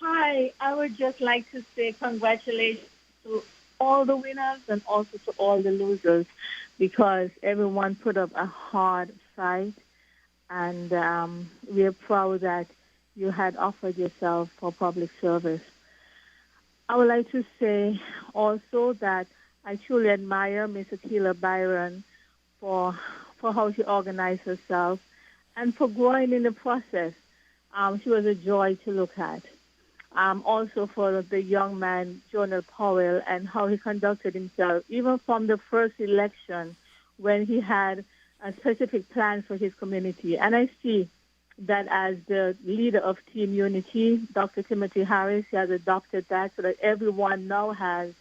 Hi, I would just like to say congratulations to all the winners and also to all the losers, because everyone put up a hard fight, and we are proud that you had offered yourself for public service. I would like to say also that I truly admire Miss Akila Byron for how she organized herself and for growing in the process. She was a joy to look at. Also for the young man, Jonah Powell, and how he conducted himself, even from the first election when he had a specific plan for his community. And I see that as the leader of Team Unity, Dr. Timothy Harris, he has adopted that so that everyone now has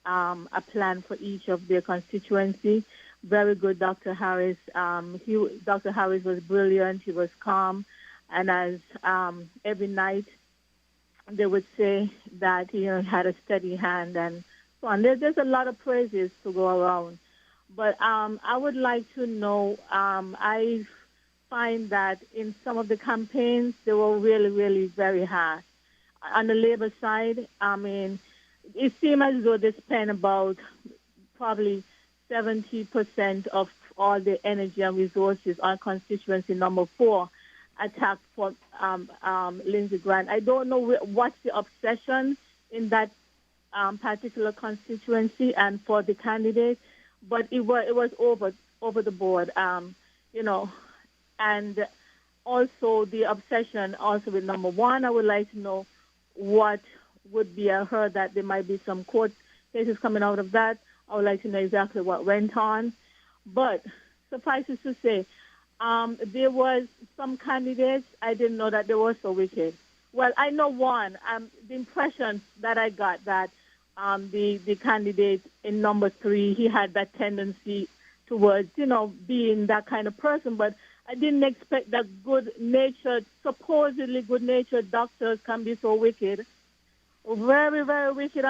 a plan for each of their constituency. Very good, Dr. Harris. Dr. Harris was brilliant. He was calm. And as every night, they would say that he had a steady hand and so on. There's a lot of praises to go around. But I would like to know, I find that in some of the campaigns, they were really, really very hard. On the Labour side, it seemed as though they spent about probably 70% of all the energy and resources on constituency number 4, attack for Lindsey Grant. I don't know what's the obsession in that particular constituency and for the candidate, but it was over the board, and also the obsession also with number 1. I would like to know what would be. I heard that there might be some court cases coming out of that. I would like to know exactly what went on, but suffice it to say, there was some candidates, I didn't know that they were so wicked. Well, I know one. The impression that I got that the candidate in number 3, he had that tendency towards, being that kind of person. But I didn't expect that supposedly good-natured doctors can be so wicked. Very, very wicked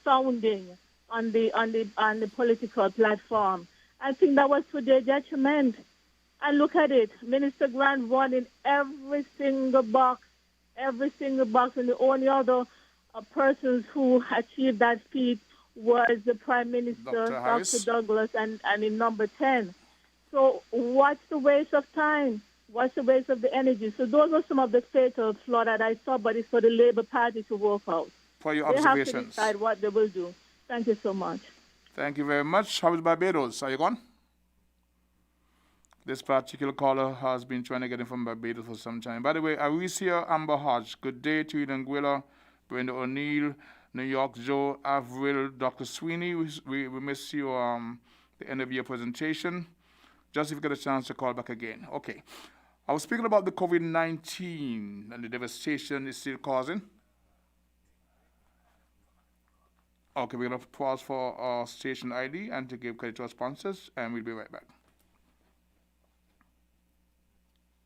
sounding on the political platform. I think that was to their detriment. And look at it. Minister Grant won in every single box, and the only other persons who achieved that feat was the Prime Minister, Dr. Douglas, and in number 10. So what's the waste of time? What's the waste of the energy? So those are some of the fatal flaws that I saw, but it's for the Labour Party to work out. For your observations. observations. They have to decide what they will do. Thank you so much. Thank you very much. How is Barbados? Are you gone? This particular caller has been trying to get in from Barbados for some time. By the way, Aricia Amber Hodge, good day to you, Anguilla, Brenda O'Neill, New York Joe, Avril, Dr. Sweeney. We miss you the end of your presentation. Just if you get a chance to call back again. Okay. I was speaking about the COVID-19 and the devastation it's still causing. Okay, we're going to pause for our station ID and to give credit to our sponsors, and we'll be right back.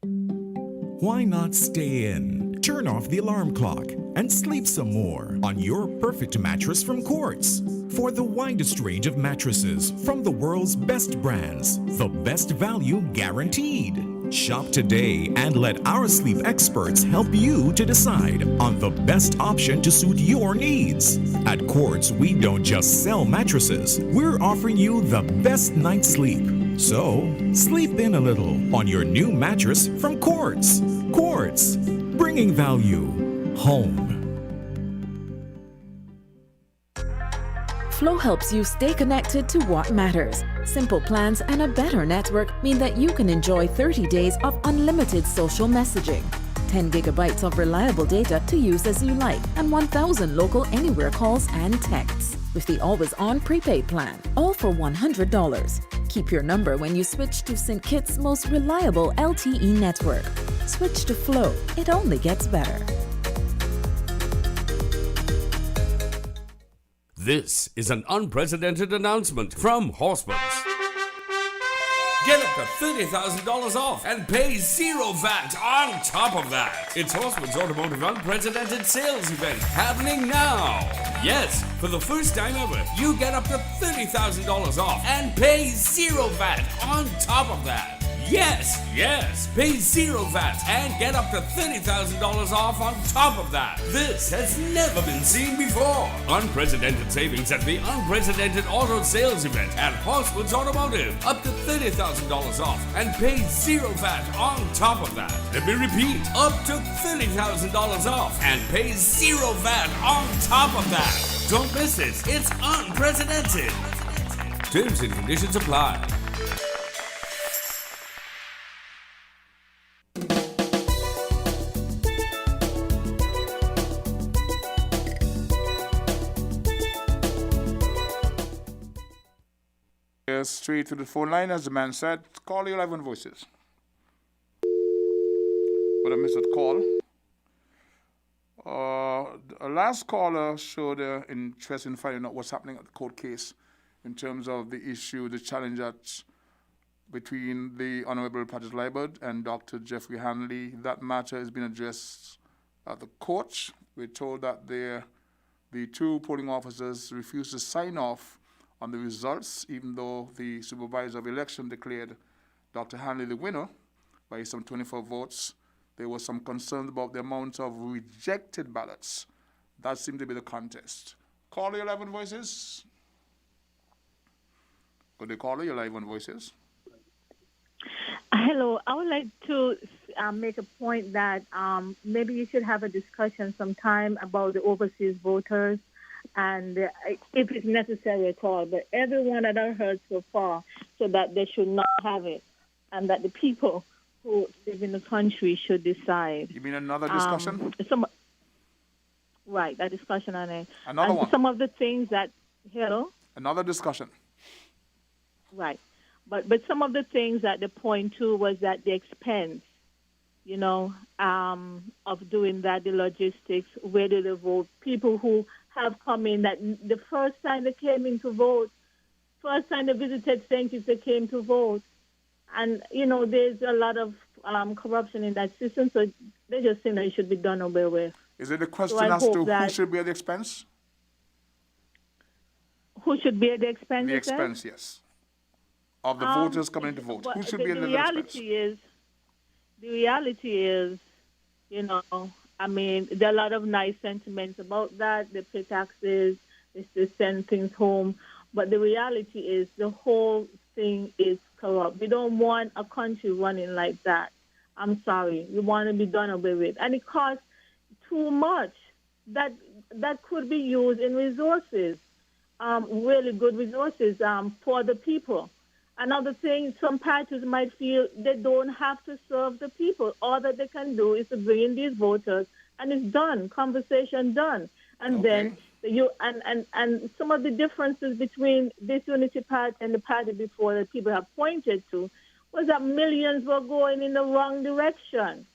Why not stay in? Turn off the alarm clock and sleep some more on your perfect mattress from Quartz. For the widest range of mattresses from the world's best brands, the best value guaranteed. Shop today and let our sleep experts help you to decide on the best option to suit your needs. At Quartz, we don't just sell mattresses, we're offering you the best night's sleep. So, sleep in a little on your new mattress from Quartz. Quartz, bringing value home. Flow helps you stay connected to what matters. Simple plans and a better network mean that you can enjoy 30 days of unlimited social messaging, 10 gigabytes of reliable data to use as you like, and 1,000 local anywhere calls and texts. With the always-on prepaid plan, all for $100. Keep your number when you switch to St. Kitts' most reliable LTE network. Switch to Flow. It only gets better. This is an unprecedented announcement from Horseman's. Get up to $30,000 off and pay zero VAT on top of that. It's Horseman's Automotive Unprecedented Sales Event happening now. Yes, for the first time ever, you get up to $30,000 off and pay zero VAT on top of that. Yes, pay zero VAT and get up to $30,000 off on top of that. This has never been seen before. Unprecedented savings at the Unprecedented Auto Sales Event at Horseman's Automotive. Up to $30,000 off and pay zero VAT on top of that. Let me repeat, up to $30,000 off and pay zero VAT on top of that. Don't miss this. It's unprecedented. Terms and conditions apply. Straight to the phone line, as the man said. Call your 11 voices. But I missed a call. A last caller showed interest in finding out what's happening at the court case in terms of the issue, the challenge between the Honorable Patrick Liebert and Dr. Jeffrey Hanley. That matter has been addressed at the court. We're told that the two polling officers refused to sign off on the results, even though the supervisor of election declared Dr. Hanley the winner by some 24 votes. There was some concern about the amount of rejected ballots. That seemed to be the contest. Caller, your 11 voices. Could they call your 11 voices? Hello. I would like to make a point that maybe you should have a discussion sometime about the overseas voters, and if it's necessary at all. But everyone that I've heard so far said that they should not have it, and that the people who live in the country should decide. You mean another discussion? Right, that discussion on it. Another one. Some of the things that, Another discussion. Right. But some of the things that they point to was that the expense, of doing that, the logistics, where do they vote, people who have come in, that the first time they came in to vote, first time they visited St. Kitts, they came to vote. And, there's a lot of corruption in that system, so they just think that it should be done away with. Is it a question as to who should bear the expense? Who should bear the expense? The expense, yes. Of the voters coming in to vote. Who should bear the expense? The reality is, there are a lot of nice sentiments about that. They pay taxes, they send things home. But the reality is the whole thing is corrupt. We don't want a country running like that. I'm sorry. We want to be done away with. And it costs too much. That could be used in resources, really good resources for the people. Another thing, some parties might feel they don't have to serve the people. All that they can do is to bring in these voters, and it's done. Conversation done. And then and some of the differences between this unity party and the party before that people have pointed to was that millions were going in the wrong direction.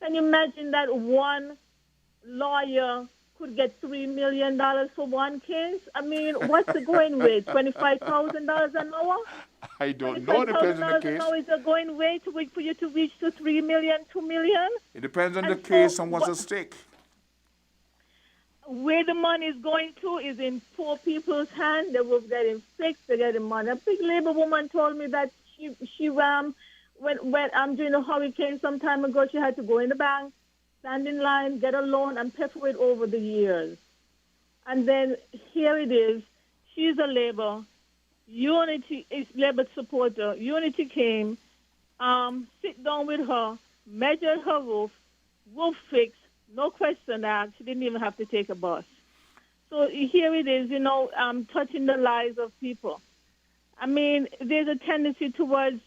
Can you imagine that one lawyer could get $3 million for one case? I mean, what's the going rate? $25,000 an hour? I don't know. It depends on the $25,000 case. an hour is the going rate for you to reach to $3 million, $2 million? It depends on the And case so and what's at stake. Where the money is going to is in poor people's hands. They were getting fixed, they're getting money. A big labor woman told me that she when I'm doing a hurricane some time ago, she had to go in the bank, stand in line, get a loan, and pay for it over the years. And then here it is. She's a labor. Unity is labor supporter. Unity came, sit down with her, measured her roof fixed, no question asked. She didn't even have to take a bus. So here it is, touching the lives of people. I mean, there's a tendency towards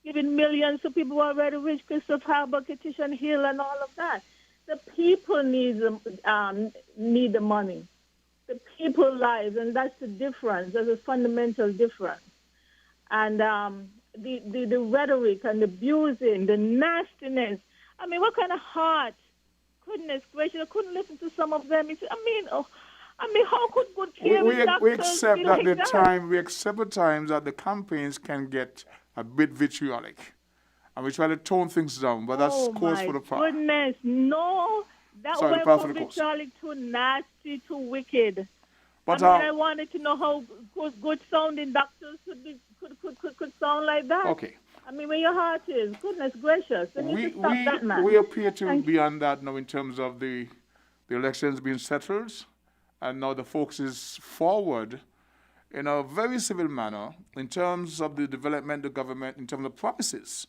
giving millions to people who are already rich, Christopher Harbour, Katisha Hill, and all of that. The people need the money. The people lives, and that's the difference. There's a fundamental difference. And the rhetoric and the abusing, the nastiness. I mean, what kind of heart? Goodness gracious, I couldn't listen to some of them. How could good caring doctors We accept be that like the that? time we accept the times that the campaigns can get a bit vitriolic, and we try to tone things down. But that's course for the path. Goodness, no, that Sorry, went the path for from the course. vitriolic to nasty to wicked. But I wanted to know how good sounding doctors could sound like that. Okay. I mean, where your heart is, goodness gracious. They need to stop that, man. We appear to be on that now in terms of the elections being settled, and now the focus is forward in a very civil manner in terms of the development of the government, in terms of promises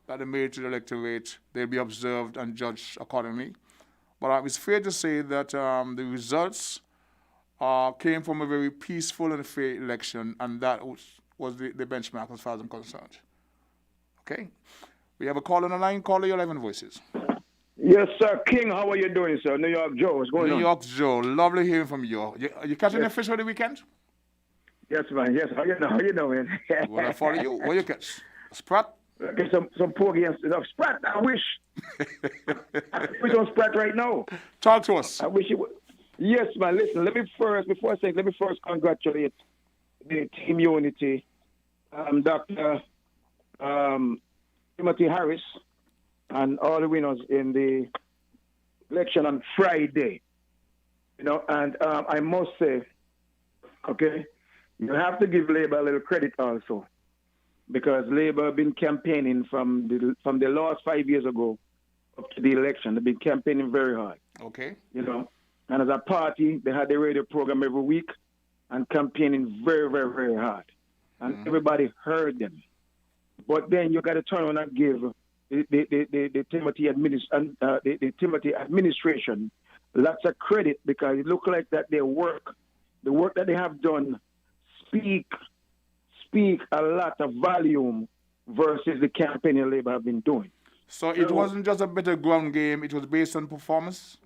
that are made to the electorate. They'll be observed and judged accordingly. But it's fair to say that the results came from a very peaceful and fair election, and that was the benchmark as far as I'm concerned. Okay. We have a call on the line. Caller, your 11 voices. Yes, sir. King, how are you doing, sir? New York Joe, what's going on? New York Joe, lovely hearing from you. You catching the fish for the weekend? Yes, man. Yes, how you doing? Well, I follow you. What you catch? Sprat? Okay, some porgy and stuff. Sprat, I wish. I wish on Sprat right now. Talk to us. I wish it would. Yes, man. Listen, let me first congratulate the Team Unity, Dr. Timothy Harris, and all the winners in the election on Friday. And I must say, okay, you have to give Labour a little credit also, because Labour have been campaigning from the last 5 years ago up to the election. They've been campaigning very hard. Okay. And as a party, they had their radio program every week and campaigning very, very, very hard. And everybody heard them. But then you got to turn on and give the Timothy administration lots of credit, because it looks like that the work that they have done speak a lot of volume versus the campaign Labour have been doing. So it wasn't just a better ground game, it was based on performance?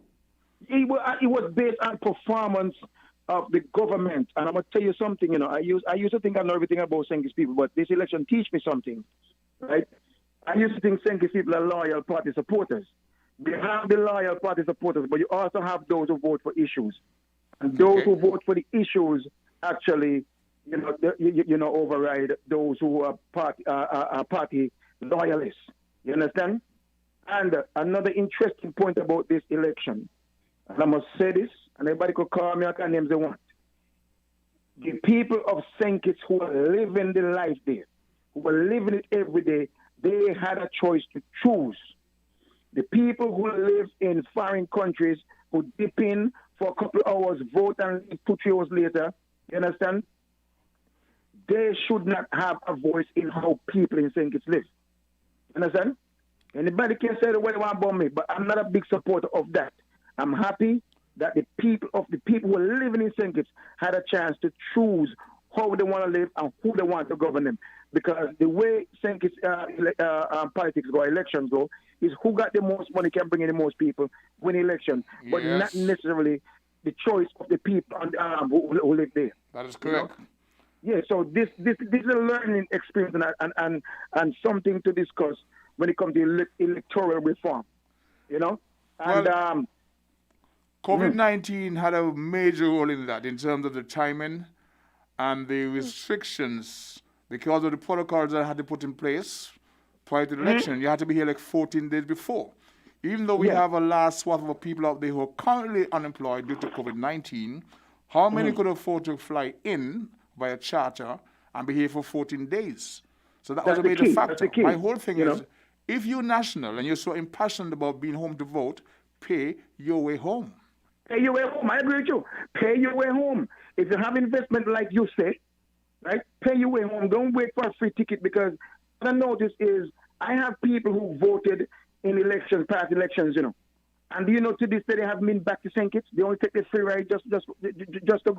It was based on performance of the government. And I'm going to tell you something, I used to think I know everything about Senkis people, but this election teach me something, right? I used to think Senkis people are loyal party supporters. They have the loyal party supporters, but you also have those who vote for issues. And those who vote for the issues actually, override those who are party loyalists. You understand? And another interesting point about this election, and I must say this, and everybody could call me out names they want. The people of St. Kitts who are living the life there, who are living it every day, they had a choice to choose. The people who live in foreign countries, who dip in for a couple of hours, vote, and leave 2-3 hours later, you understand? They should not have a voice in how people in St. Kitts live. You understand? Anybody can say the way they want about me, but I'm not a big supporter of that. I'm happy that the people who are living in St. Kitts had a chance to choose how they want to live and who they want to govern them. because the way St. Kitts politics go, elections go, is who got the most money can bring in the most people win election, but not necessarily the choice of the people who live there. That is correct. You know? Yeah, so this is a learning experience and something to discuss when it comes to electoral reform. You know, and COVID-19 had a major role in that, in terms of the timing and the restrictions, because of the protocols that had to put in place prior to the election. You had to be here like 14 days before. Even though we have a large swath of people out there who are currently unemployed due to COVID-19, how many could afford to fly in via charter and be here for 14 days? So that was a major factor. My whole thing is, if you're national and you're so impassioned about being home to vote, pay your way home. Pay your way home. I agree with you. Pay your way home. If you have investment like you say, right, pay your way home. Don't wait for a free ticket, because what I notice is I have people who voted in elections, past elections, you know. And do you know to this day they haven't been back to St. Kitts? They only take the free ride just to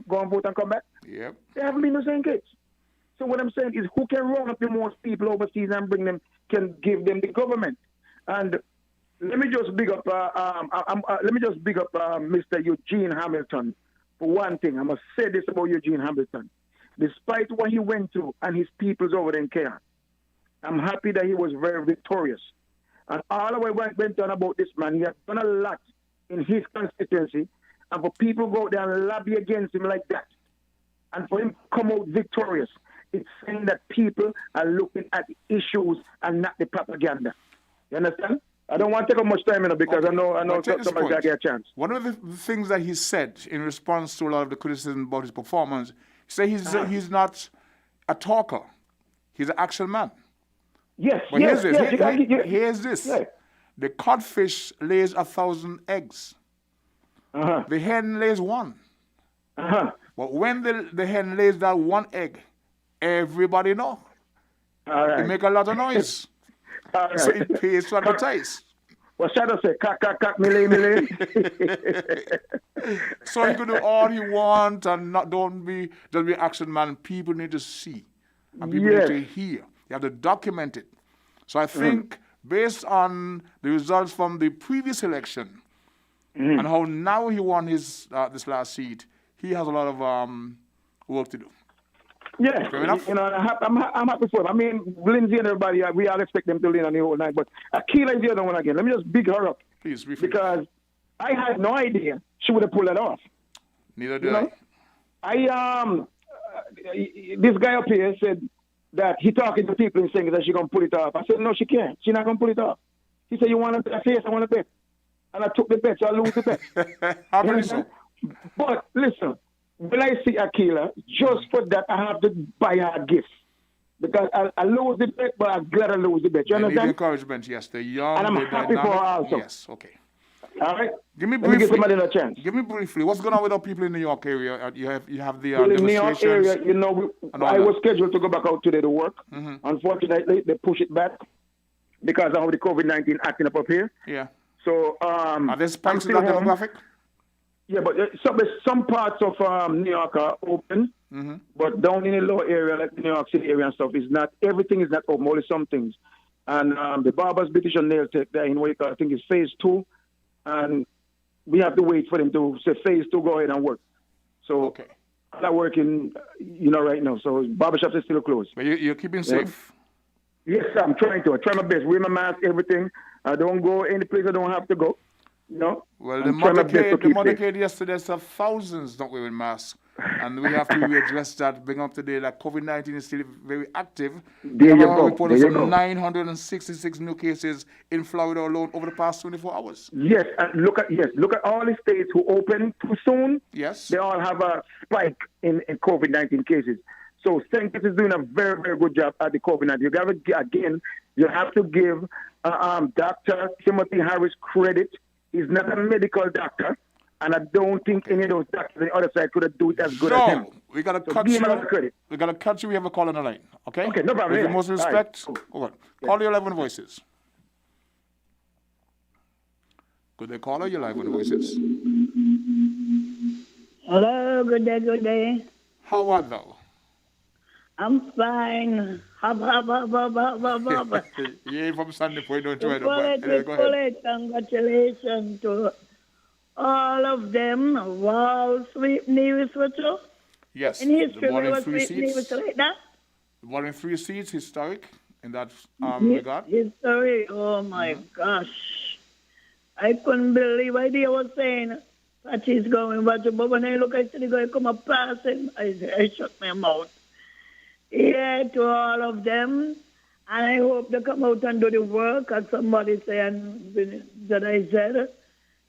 go and vote and come back? Yep. They haven't been to St. Kitts. So what I'm saying is, who can round up the most people overseas and bring them, can give them the government. And let me just big up Mr. Eugene Hamilton for one thing. I must say this about Eugene Hamilton. Despite what he went through and his people's over there in chaos, I'm happy that he was very victorious. And all the way went on about this man, he has done a lot in his constituency, and for people to go out there and lobby against him like that, and for him to come out victorious, it's saying that people are looking at the issues and not the propaganda. You understand? I don't want to take up much time, because I know somebody's got to get a chance. One of the things that he said in response to a lot of the criticism about his performance, he said he's not a talker. He's an action man. Yes, but yes, here's this. Yeah. The codfish lays 1,000 eggs. The hen lays one. But when the hen lays that one egg, everybody know. It make a lot of noise. So it pays to advertise. Well, Shadow say, cack, millie. So he can do all he want and not just be action man. People need to see and people need to hear. You have to document it. So I think based on the results from the previous election and how now he won his this last seat, he has a lot of work to do. Yeah, fair enough. You know, I'm happy for him. I mean, Lindsay and everybody, we all expect them to lean on the whole night, but Akila is the other one again. Let me just big her up. Please, because I had no idea she would have pulled that off. Neither do I. This guy up here said that he talking to people and saying that she's going to pull it off. I said, no, she can't. She's not going to pull it off. He said, you want to bet? I said, yes, I want to bet. And I took the bet, so I lose the bet. How many so? But listen, when I see Akila, just for that, I have to buy her a gift. Because I lose the bet, but I'm glad I lose the bet. You understand? Need encouragement, yes. They're young, and I'm happy for her also. Yes, okay. All right. Give me briefly. Give somebody a chance. Give me briefly. What's going on with our people in the New York area? You have the well, in demonstrations. New York area, you know, I was scheduled to go back out today to work. Unfortunately, they push it back because of the COVID-19 acting up here. Yeah. So are there spikes in that demographic? Yeah, but some parts of New York are open, but down in the lower area, like the New York City area and stuff, is not everything is not open. Only some things. And the Barbers British and Nail Tech there in what I think is phase 2. And we have to wait for them to say phase 2, go ahead and work. So I'm not working, right now. So barbershops are still closed. But you're keeping safe? Yes, I'm trying to. I try my best. Wear my mask, everything. I don't go any place I don't have to go. Well, the motorcade yesterday said thousands don't wear masks. And we have to readdress that, bring up today that COVID-19 is still very active. There you go. Reported some 966 new cases in Florida alone over the past 24 hours. Yes, and look at all the states who opened too soon. Yes, they all have a spike in COVID-19 cases. So St. Kitts is doing a very, very good job at the COVID-19. You have to give Dr. Timothy Harris credit. He's not a medical doctor. And I don't think any of those doctors on the other side could have done it as good as him. We got to cut you. We got to cut you. We have a call on the line. Okay? Okay, no problem. With the most respect. Right. Call your live on Voices. Good day, caller. You're live on Voices. Hello. Good day. How are thou? I'm fine. Hub, hub, hub, hub, hub, hub, hub. You ain't from Sandy Point, don't you? We pull it, Anyway, we go pull ahead. it. Congratulations to all of them. Wow, sweet news for you. Yes, In history, the one we in was three sweet news seats. like that. The one in 3 seats, historic in that Hi- regard. History, oh my gosh. I couldn't believe what they was saying that he's going, but when I look, I see the guy come up passing, I shut my mouth. Yeah, to all of them. And I hope they come out and do the work, as somebody said, that I said.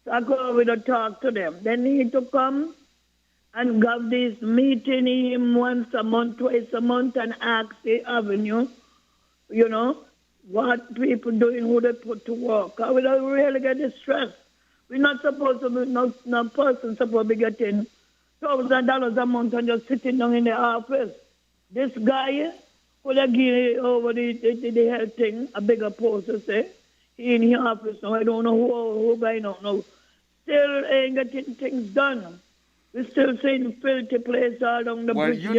So I go over to talk to them. They need to come and have this meeting him once a month, twice a month, and ask the avenue, you know, what people doing, who they put to work. I will really get stressed. We're not supposed to be, no person supposed to be getting $1,000 a month and just sitting down in the office. This guy would have given over the health thing, a bigger post to say. He in the office now. I don't know who by now. No. Still ain't getting things done. We're still seeing filthy place all down the Well, bridge. you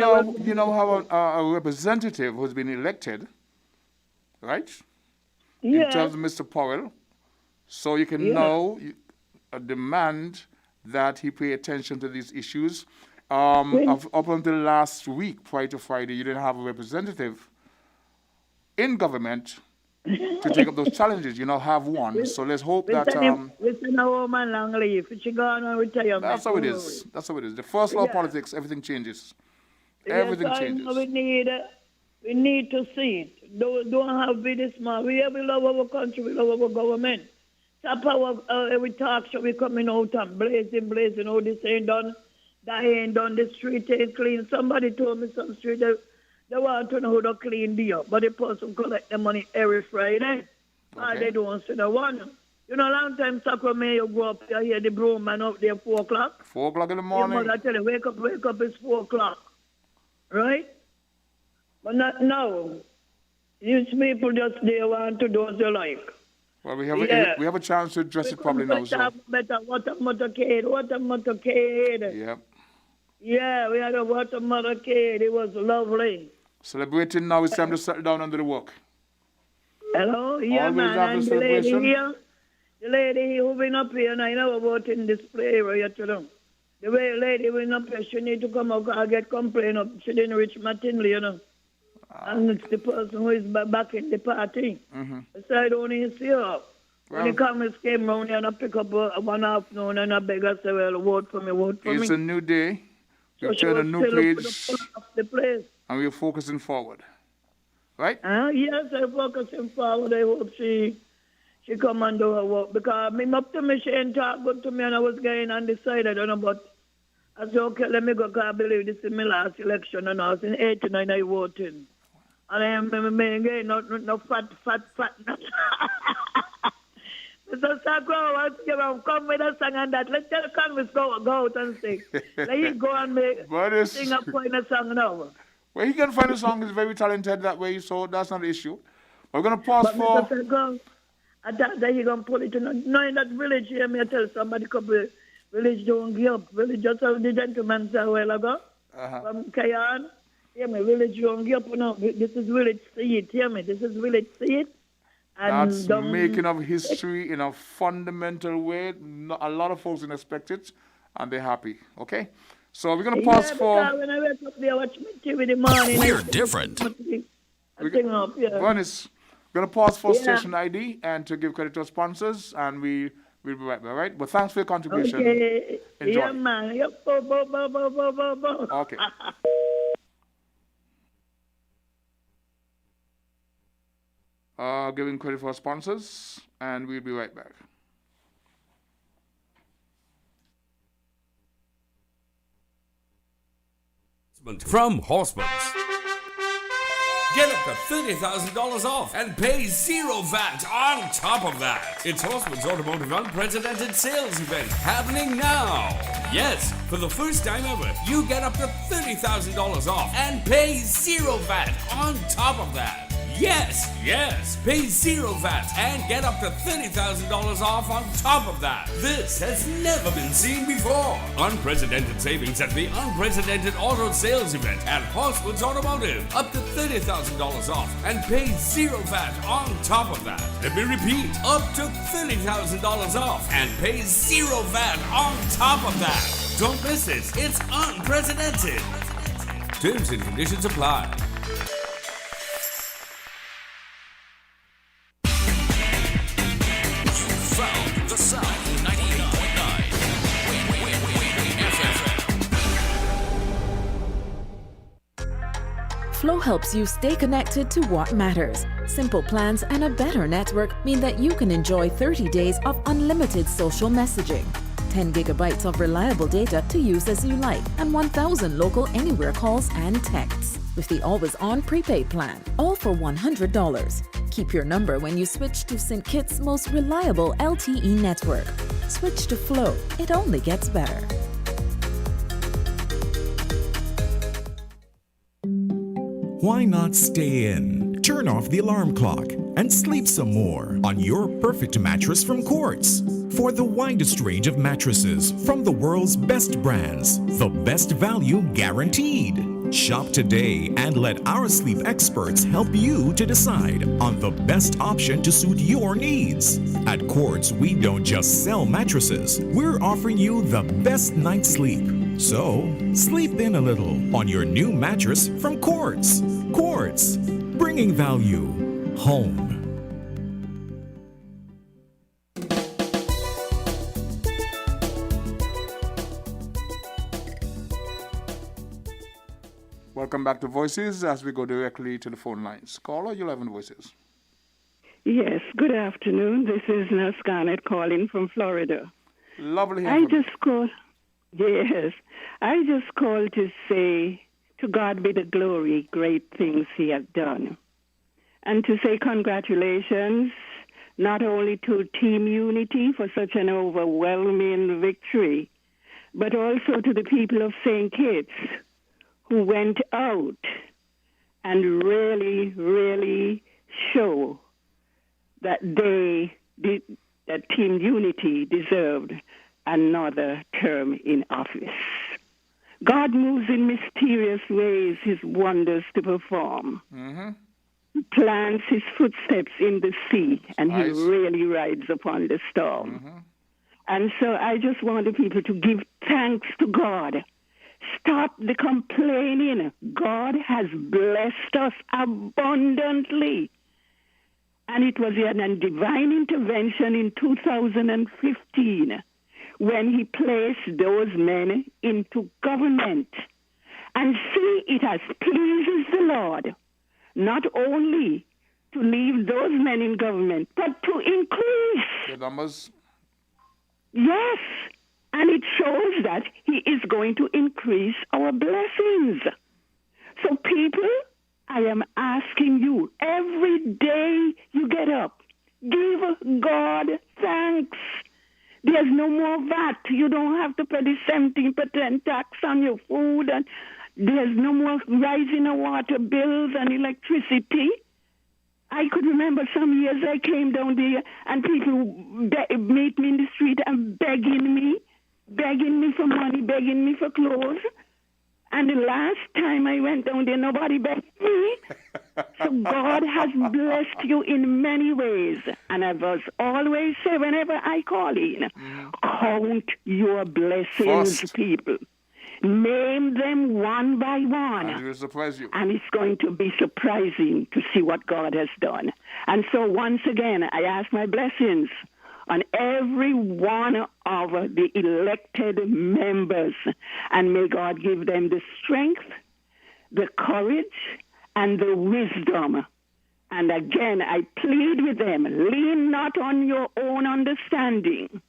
know how a representative who's been elected, right? In Yeah. terms of Mr. Powell, so you can Yeah. know, demand that he pay attention to these issues. Up until last week, prior to Friday, you didn't have a representative in government to take up those challenges. You now have one. So let's hope that. We send a woman long leave. She gone on retirement. That's how it is. That's how it is. The first law of politics, everything changes. Everything yes, changes. I know we need to see it. Don't have be this small. We love our country. We love our government. Top every talk show we coming out and blazing. Oh, this ain't done. That ain't done. The street ain't clean. Somebody told me some street they want to know how to clean the up, but the person collect the money every Friday. Okay. They don't see the one. You know, long time Sacramento, you go up, you hear the broom man up there 4 o'clock. 4 o'clock in the morning. Your mother tell you, wake up, it's 4 o'clock. Right? But not now. These people just, they want to do as they like. Well, we have a chance to address it probably now. So. Better water motorcade. Yep. Yeah, we had a water motorcade. It was lovely. Celebrating now, it's time to settle down under the work. Hello? Yeah, Always man. have And the the lady celebration. here, the lady who been up here, and I know about in display area to them. The way lady went up here, she need to come out and get complaint up. She didn't reach Martinley, you know. And it's the person who is back in the party. Mm-hmm. So I don't even see her. When Well- the Congress came round here and I pick up one afternoon and I beg her, say, well, vote for me. It's a new day. So We've she turned a was new still up page, to the place. and we're focusing forward. Right? Yes, I'm focusing forward. I hope she come and do her work. Because me up to me, she ain't talk good to me, and I was getting undecided, you know, but I said, okay, let me go, because I believe this is my last election, and I was in 89, I voted. And I am getting no fat. Mr. Sacro, once you come with a song and that, let's tell Congress go out and sing. Let him go and sing a point a song now. Well, he can find a song. He's very talented that way, so that's not an issue. We're going to pause But for... Mr. Sacro, I thought that you're going to pull it in. No, in that village here, me tell somebody, couple village don't give up. Village just how the gentleman said a while ago. From Kayan. Hear me, village don't give up. No, this is village see it. Hear me, this is village see it. And That's making of history in a fundamental way. A lot of folks didn't expect it, and they're happy. Okay? So we're going to pause for... When I wake up there, watch me TV in the morning. We're different. Bernice, we're going to pause for Yeah. station ID and to give credit to our sponsors, and we'll be right back, all right? But thanks for your contribution. Okay. Enjoy. Yeah, man. Yep. Bo. Okay. Giving credit for our sponsors, and we'll be right back. From Horseman's. Get up to $30,000 off and pay 0 VAT on top of that. It's Horseman's Automotive Unprecedented Sales Event happening now. Yes, for the first time ever, you get up to $30,000 off and pay 0 VAT on top of that. Yes, yes. Pay zero VAT and get up to $30,000 off on top of that. This has never been seen before. Unprecedented savings at the Unprecedented Auto Sales Event at Horswood's Automotive. Up to $30,000 off and pay zero VAT on top of that. Let me repeat. Up to $30,000 off and pay zero VAT on top of that. Don't miss it. It's unprecedented. Terms and conditions apply. Found the sound 98.9. Flow helps you stay connected to what matters. Simple plans and a better network mean that you can enjoy 30 days of unlimited social messaging, 10 gigabytes of reliable data to use as you like, and 1,000 local anywhere calls and texts. With the always-on prepaid plan, all for $100. Keep your number when you switch to St. Kitts' most reliable LTE network. Switch to Flow. It only gets better. Why not stay in? Turn off the alarm clock and sleep some more on your perfect mattress from Quartz. For the widest range of mattresses from the world's best brands, the best value guaranteed. Shop today and let our sleep experts help you to decide on the best option to suit your needs. At Quartz, we don't just sell mattresses, we're offering you the best night's sleep. So, sleep in a little on your new mattress from Quartz. Quartz, bringing value home. Welcome back to Voices as we go directly to the phone lines. Caller, you'll have Voices. Yes, good afternoon. This is Nurse Garnett calling from Florida. Lovely hearing from you. Yes, I just called to say to God be the glory, great things he has done. And to say congratulations not only to Team Unity for such an overwhelming victory, but also to the people of St. Kitts who went out and really show that that Team Unity deserved another term in office. God moves in mysterious ways his wonders to perform. He plants his footsteps in the sea, and he really rides upon the storm. And so I just want the people to give thanks to God. Stop the complaining. God has blessed us abundantly. And it was a divine intervention in 2015 when he placed those men into government. And see, it has pleases the Lord not only to leave those men in government, but to increase the numbers. Yes. And it shows that he is going to increase our blessings. So people, I am asking you, every day you get up, give God thanks. There's no more VAT. You don't have to pay the 17% tax on your food. And there's no more rising of water bills and electricity. I could remember some years I came down there and people meet me in the street and begging me for money, begging me for clothes. And the last time I went down there, nobody begged me. So God has blessed you in many ways. And I was always say, whenever I call in, count your blessings, people. Name them one by one. And it will surprise you. And it's going to be surprising to see what God has done. And so once again, I ask my blessings on every one of the elected members. And may God give them the strength, the courage, and the wisdom. And again, I plead with them, lean not on your own understanding,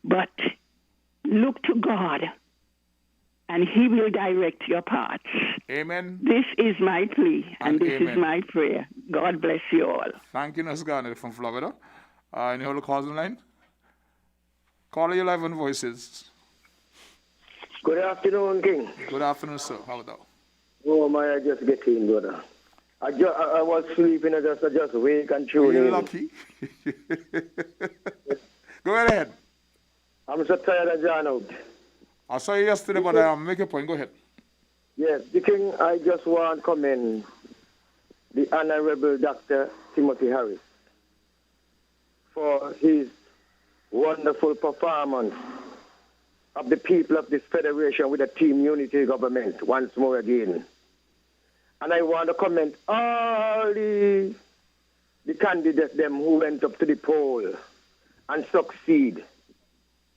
but look to God, and he will direct your paths. Amen. This is my plea, and this amen. is my prayer. God bless you all. Thank you, Nurse Garnett from Florida. Any other calls on line? Caller, you live on Voices. Good afternoon, King. Good afternoon, sir. How are you? Oh, my, I just get in, brother. I was sleeping. I just wake and tune You're in. lucky. Go ahead. I'm so tired of John out. I saw you yesterday, but make a point. Go ahead. Yes, the King, I just want to commend the Honorable Dr. Timothy Harris for his wonderful performance of the people of this federation with a team unity government once more again. And I want to commend all the candidates them who went up to the poll and succeed.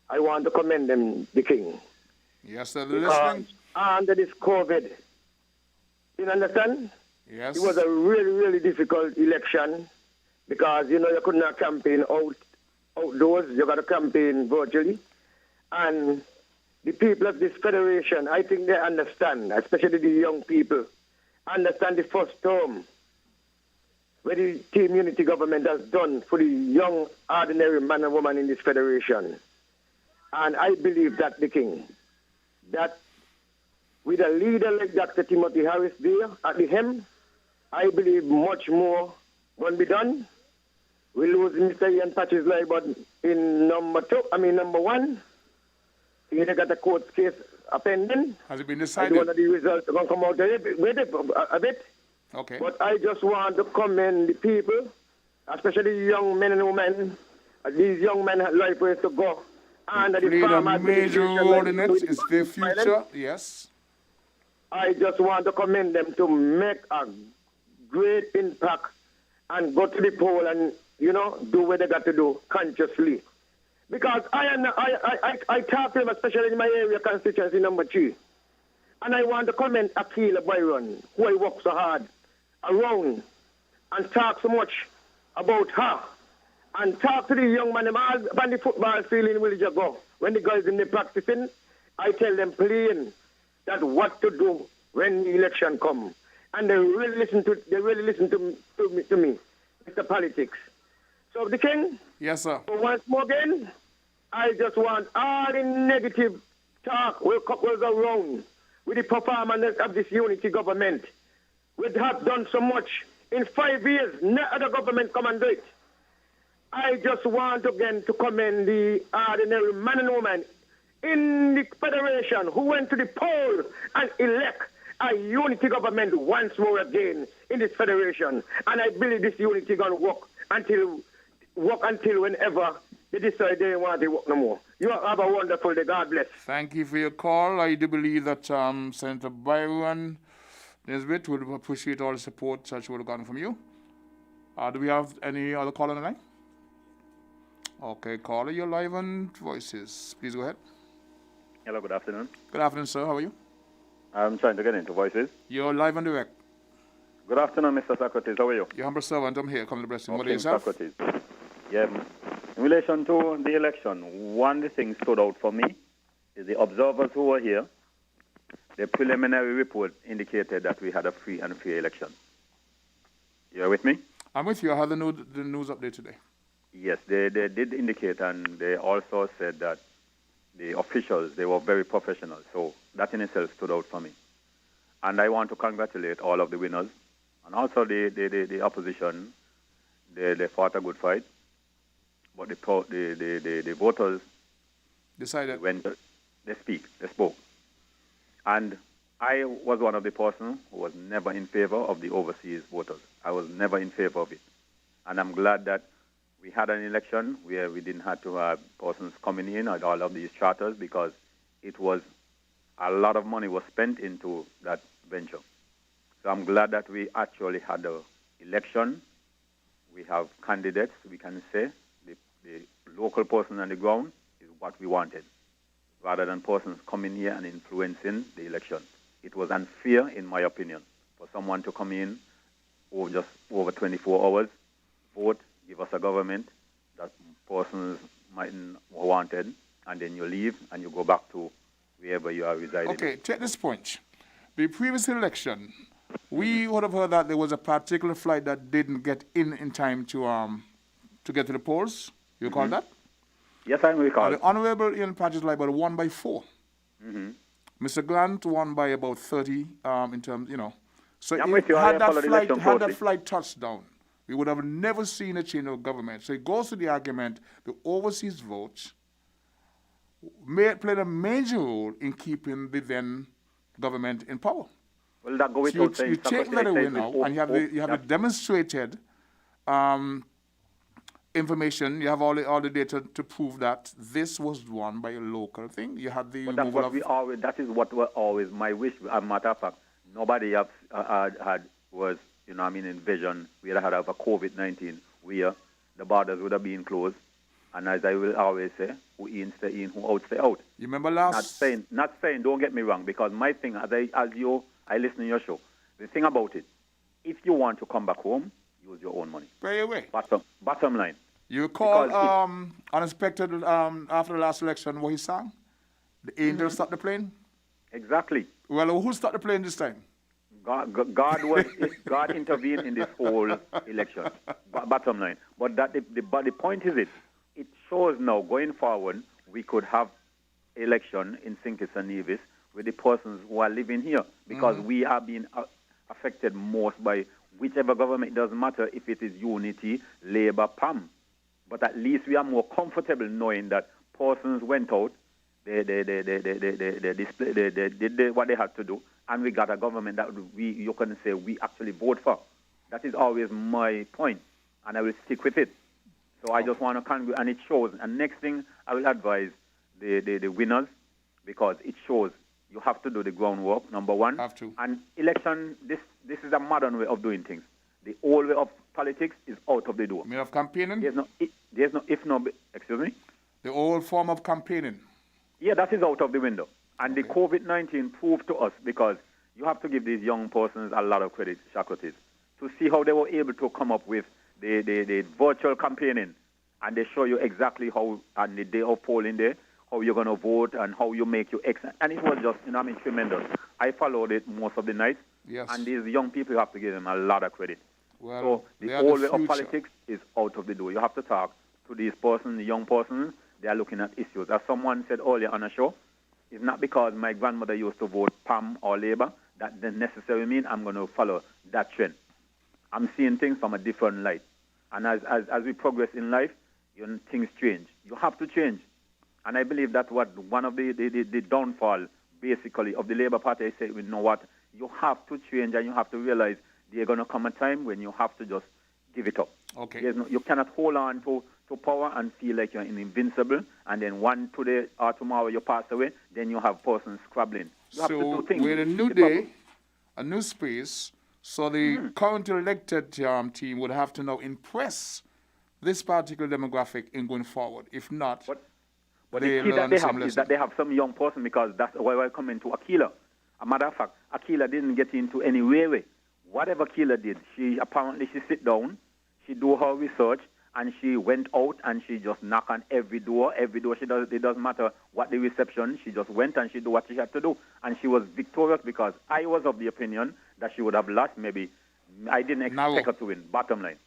I want to commend them, the King. Yes, sir. Listening. Under this COVID, you understand? Yes. It was a really, really difficult election because, you could not campaign outdoors. You got to campaign virtually. And the people of this federation, I think they understand, especially the young people, understand the first term where the team unity government has done for the young, ordinary man and woman in this federation. And I believe that, the King, that with a leader like Dr. Timothy Harris there at the helm, I believe much more will be done. We lose Mr. Ian Patches but in number one. He got a court case pending. Has it been decided? One of the results are going to come out a bit. Okay. But I just want to commend the people, especially young men and women. These young men have life ways to go. And the played a major role in it. It's their future. Yes. I just want to commend them to make a great impact and go to the poll and, do what they got to do consciously. Because I talk to them, especially in my area constituency number 3. And I want to commend Akila Byron, who I work so hard around and talk so much about her. And talk to the young man on the football field in Village go. When the guys in the practicing, I tell them plain that what to do when the election come. And they really listen to me, Mr. Politics. So the King, yes, sir. For once more again, I just want all the negative talk will go around with the performance of this unity government. We have done so much. In 5 years, no other government come and do it. I just want again to commend the ordinary man and woman in the federation who went to the poll and elect a unity government once more again in this federation. And I believe this unity going to work until whenever they decide they want to work no more. You have a wonderful day. God bless. Thank you for your call. I do believe that Senator Byron Nesbitt would appreciate all the support that she would have gotten from you. Do we have any other call on the line? Okay, caller, you're live on Voices. Please go ahead. Hello, good afternoon. Good afternoon, sir. How are you? I'm trying to get into Voices. You're live and direct. Good afternoon, Mr. Socrates. How are you? Your humble servant. I'm here. Come to bless you. What Okay, is yourself? Socrates. Yeah, in relation to the election, one thing stood out for me is the observers who were here. The preliminary report indicated that we had a free and fair election. You with me? I'm with you. I had the news update today. Yes, they did indicate, and they also said that the officials, they were very professional. So that in itself stood out for me. And I want to congratulate all of the winners, and also the opposition. They fought a good fight, but the voters decided they spoke. And I was one of the persons who was never in favor of the overseas voters. I was never in favor of it. And I'm glad that we had an election where we didn't have to have persons coming in at all of these charters, because it was a lot of money was spent into that venture. So I'm glad that we actually had an election. We have candidates, we can say. The local person on the ground is what we wanted, rather than persons coming here and influencing the election. It was unfair, in my opinion, for someone to come in over 24 hours, vote, give us a government that persons mightn't wanted, and then you leave and you go back to wherever you are residing. Okay, take this point. The previous election, we would have heard that there was a particular flight that didn't get in time to get to the polls. You recall that? Yes, I recall. The Honorable Ian Patches won by 4. Mr. Grant won by about 30 in terms, So I'm if with you. I had follow the election that closely. flight touched down, we would have never seen a change of government. So it goes to the argument the overseas votes played a major role in keeping the then government in power. Well, that go So without saying. you take that away now, and you have a demonstrated information. You have all the data to prove that this was won by a local thing. You had the But that's removal what of. we always. That is what was always my wish. As a matter of fact, nobody had was envisioned we had a COVID-19 where the borders would have been closed, and as I will always say, who in stay in, who out stay out. You remember last? Not saying. Don't get me wrong, because my thing, I listen to your show. The thing about it, if you want to come back home, use your own money. Pay away. Bottom line. You recall unexpected after the last election what he sang? The angels stopped the plane? Exactly. Well, who stopped the plane this time? God intervened in this whole election. Bottom line. But the point is it shows now going forward we could have election in St. Kitts and Nevis with the persons who are living here, because we are being affected most by whichever government. It doesn't matter if it is Unity, Labour, PAM. But at least we are more comfortable knowing that persons went out, they did what they had to do, and we got a government that you can say we actually vote for. That is always my point, and I will stick with it. So I just want to and it shows. And next thing, I will advise the winners, because it shows you have to do the groundwork, number one. Have to. And election, this is a modern way of doing things. The old way of politics is out of the door. You mean of campaigning? Excuse me? The old form of campaigning. Yeah, that is out of the window. And the COVID-19 proved to us, because you have to give these young persons a lot of credit, Socrates, to see how they were able to come up with the virtual campaigning. And they show you exactly how, on the day of polling day, how you're going to vote and how you make your exit. And it was just, tremendous. I followed it most of the night. Yes. And these young people, you have to give them a lot of credit. Well, so the whole way of politics is out of the door. You have to talk to these persons, the young persons. They are looking at issues. As someone said earlier on a show, it's not because my grandmother used to vote PAM or Labour that doesn't necessarily mean I'm going to follow that trend. I'm seeing things from a different light. And as we progress in life, things change. You have to change. And I believe that's what one of the downfall, basically, of the Labour Party. I say, you know what, you have to change, and you have to realize there's going to come a time when you have to just give it up. Okay. You cannot hold on to power and feel like you're invincible, and then one today or tomorrow you pass away, then you have persons scrabbling. You have to do things. With a new day, a new space, so the current elected team would have to now impress this particular demographic in going forward. If not, But the key that they have is that they have some young person, because that's why I come into Akila. A matter of fact, Akila didn't get into any way. Whatever Akila did, she sit down, she do her research, and she went out and she just knocked on every door. Every door it doesn't matter what the reception, she just went and she do what she had to do. And she was victorious, because I was of the opinion that she would have lost. Maybe I didn't expect her to win, bottom line.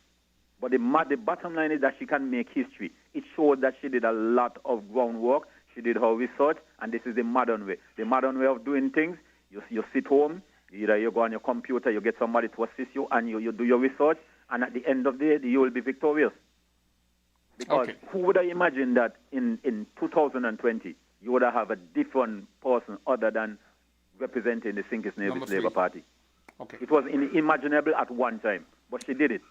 But the bottom line is that she can make history. It showed that she did a lot of groundwork. She did her research, and this is the modern way. The modern way of doing things, you sit home, either you go on your computer, you get somebody to assist you, and you do your research, and at the end of the day, you will be victorious. Because who would have imagined that in 2020, you would have a different person other than representing the St. Kitts Nevis Labour Party? Okay. It was unimaginable at one time, but she did it.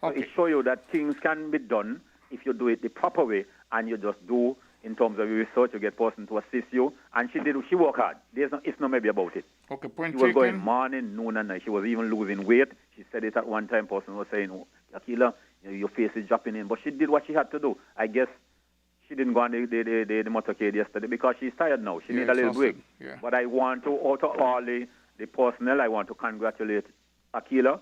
So it shows you that things can be done if you do it the proper way, and you just do in terms of your research, you get a person to assist you. And she worked hard. It's not maybe about it. Okay, point She was going morning, noon, and night. She was even losing weight. She said it at one time. Person was saying, Akila, your face is dropping in. But she did what she had to do. I guess she didn't go on the motorcade yesterday because she's tired now. She needs a little break. Yeah. But I want to, out of all the personnel, I want to congratulate Akila.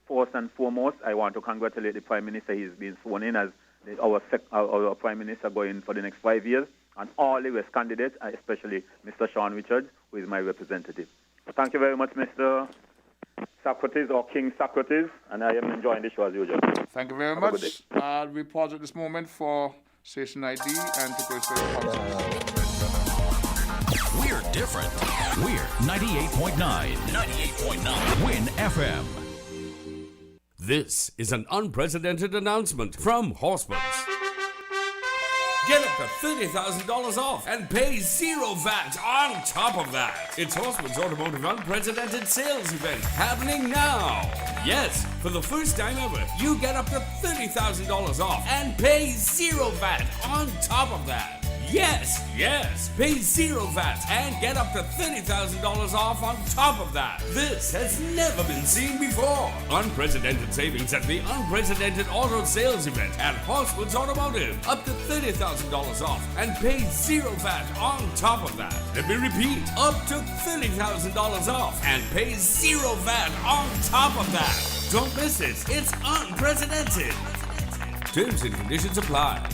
First and foremost, I want to congratulate the Prime Minister. He's been sworn in as our Prime Minister going for the next 5 years, and all the rest candidates, especially Mr. Sean Richards, who is my representative. So thank you very much, Mr. Socrates, or King Socrates, and I am enjoying the show as usual. Thank you very much. We pause at this moment for station ID and to prepare. We're different. We're 98.9. 98.9. Win FM. This is an unprecedented announcement from Horseman's. Get up to $30,000 off and pay zero VAT on top of that. It's Horseman's Automotive Unprecedented Sales Event happening now. Yes, for the first time ever, you get up to $30,000 off and pay zero VAT on top of that. Yes, pay zero VAT and get up to $30,000 off on top of that. This has never been seen before. Unprecedented savings at the Unprecedented Auto Sales Event at Horseman's Automotive. Up to $30,000 off and pay zero VAT on top of that. Let me repeat, up to $30,000 off and pay zero VAT on top of that. Don't miss it. It's unprecedented. Terms and conditions apply.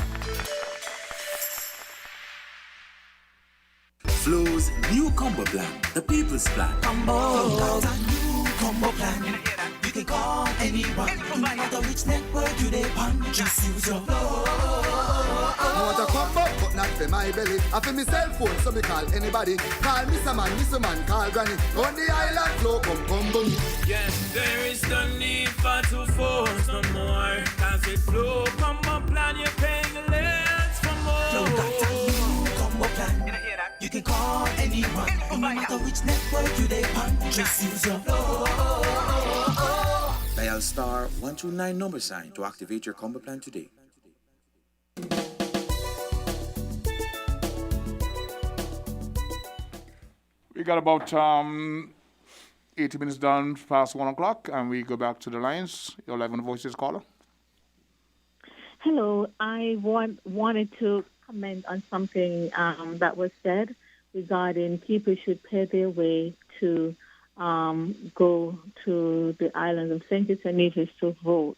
Flo's new combo plan, the people's plan. Combo. Got a new combo plan. You can call anyone. No matter which network you they on, just use your Flow. I want a combo, but not for my belly. I feel me cell phone, so me call anybody. Call Mr. Man, call Granny. On the island, Flow, come combo me. Yes, there is no need for two phones no more. Cause with Flow combo plan, you're paying less for more. Flow got a new combo plan. You can call anyone, no matter which network you they on, just use your Flow. Dial star 129 number sign to activate your combo plan today. We got about 80 minutes done past 1 o'clock, and we go back to the lines. Your 11 Voices caller. Hello, I wanted to comment on something that was said regarding people should pay their way to go to the islands of St. Kitts and Nevis to vote.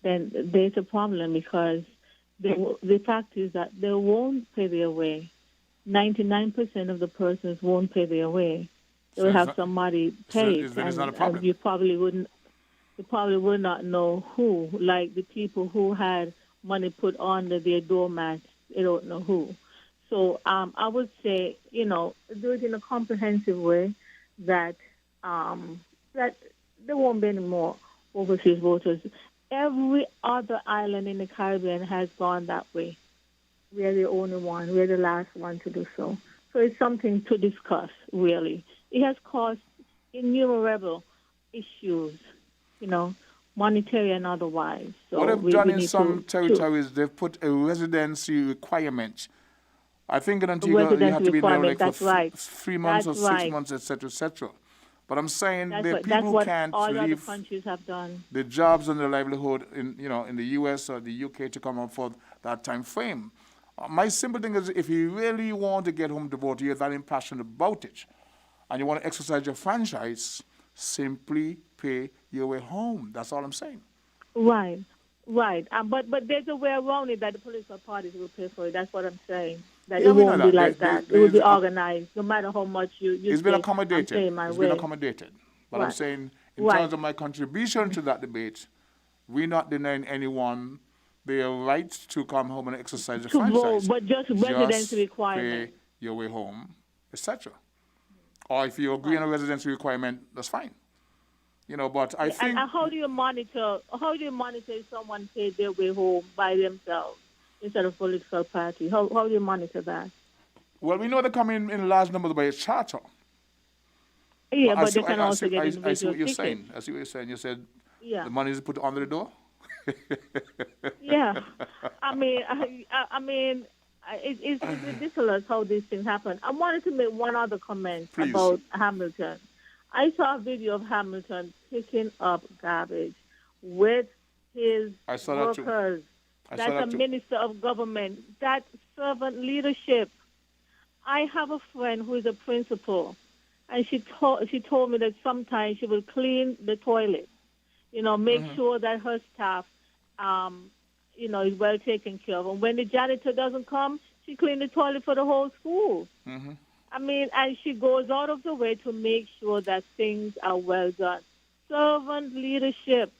Then there's a problem because the fact is that they won't pay their way. 99% of the persons won't pay their way. They will have somebody pay it, and you probably would not know who. Like the people who had money put under their doormat, they don't know who. So I would say, do it in a comprehensive way that there won't be any more overseas voters. Every other island in the Caribbean has gone that way. We are the only one. We are the last one to do so. So it's something to discuss, really. It has caused innumerable issues, monetary and otherwise. So what they've done in some territories, they've put a residency requirement. I think in Antigua, you have to be there like for 3 months or 6 months, etc., etc. But I'm saying the people who can't leave countries have done. The jobs and the livelihood in the US or the UK to come up for that time frame. My simple thing is, if you really want to get home to vote, you're that impassioned about it, and you want to exercise your franchise, simply pay your way home. That's all I'm saying. Right. But there's a way around it that the political parties will pay for it. That's what I'm saying. That it won't be like that. It will be organized, no matter how much you It's been accommodated. It's been accommodated. But I'm saying, in terms of my contribution to that debate, we're not denying anyone their right to come home and exercise the franchise. Vote, but just residency requirement. Pay your way home, etc. Or if you agree on a residency requirement, that's fine. But I think. And how do you monitor? If someone paid their way home by themselves instead of political party? How do you monitor that? Well, we know they come in large numbers by a charter. Yeah, but they can also get individual I see what you're tickets. saying. I see what you're saying. You said the money is put under the door. Yeah, it's ridiculous how these things happen. I wanted to make one other comment about Hamilton. I saw a video of Hamilton picking up garbage with his workers. That's a minister of government. That's servant leadership. I have a friend who is a principal, and she told me that sometimes she will clean the toilet. Make sure that her staff is well taken care of. And when the janitor doesn't come, she cleans the toilet for the whole school. Mm-hmm. And she goes out of the way to make sure that things are well done. Servant leadership.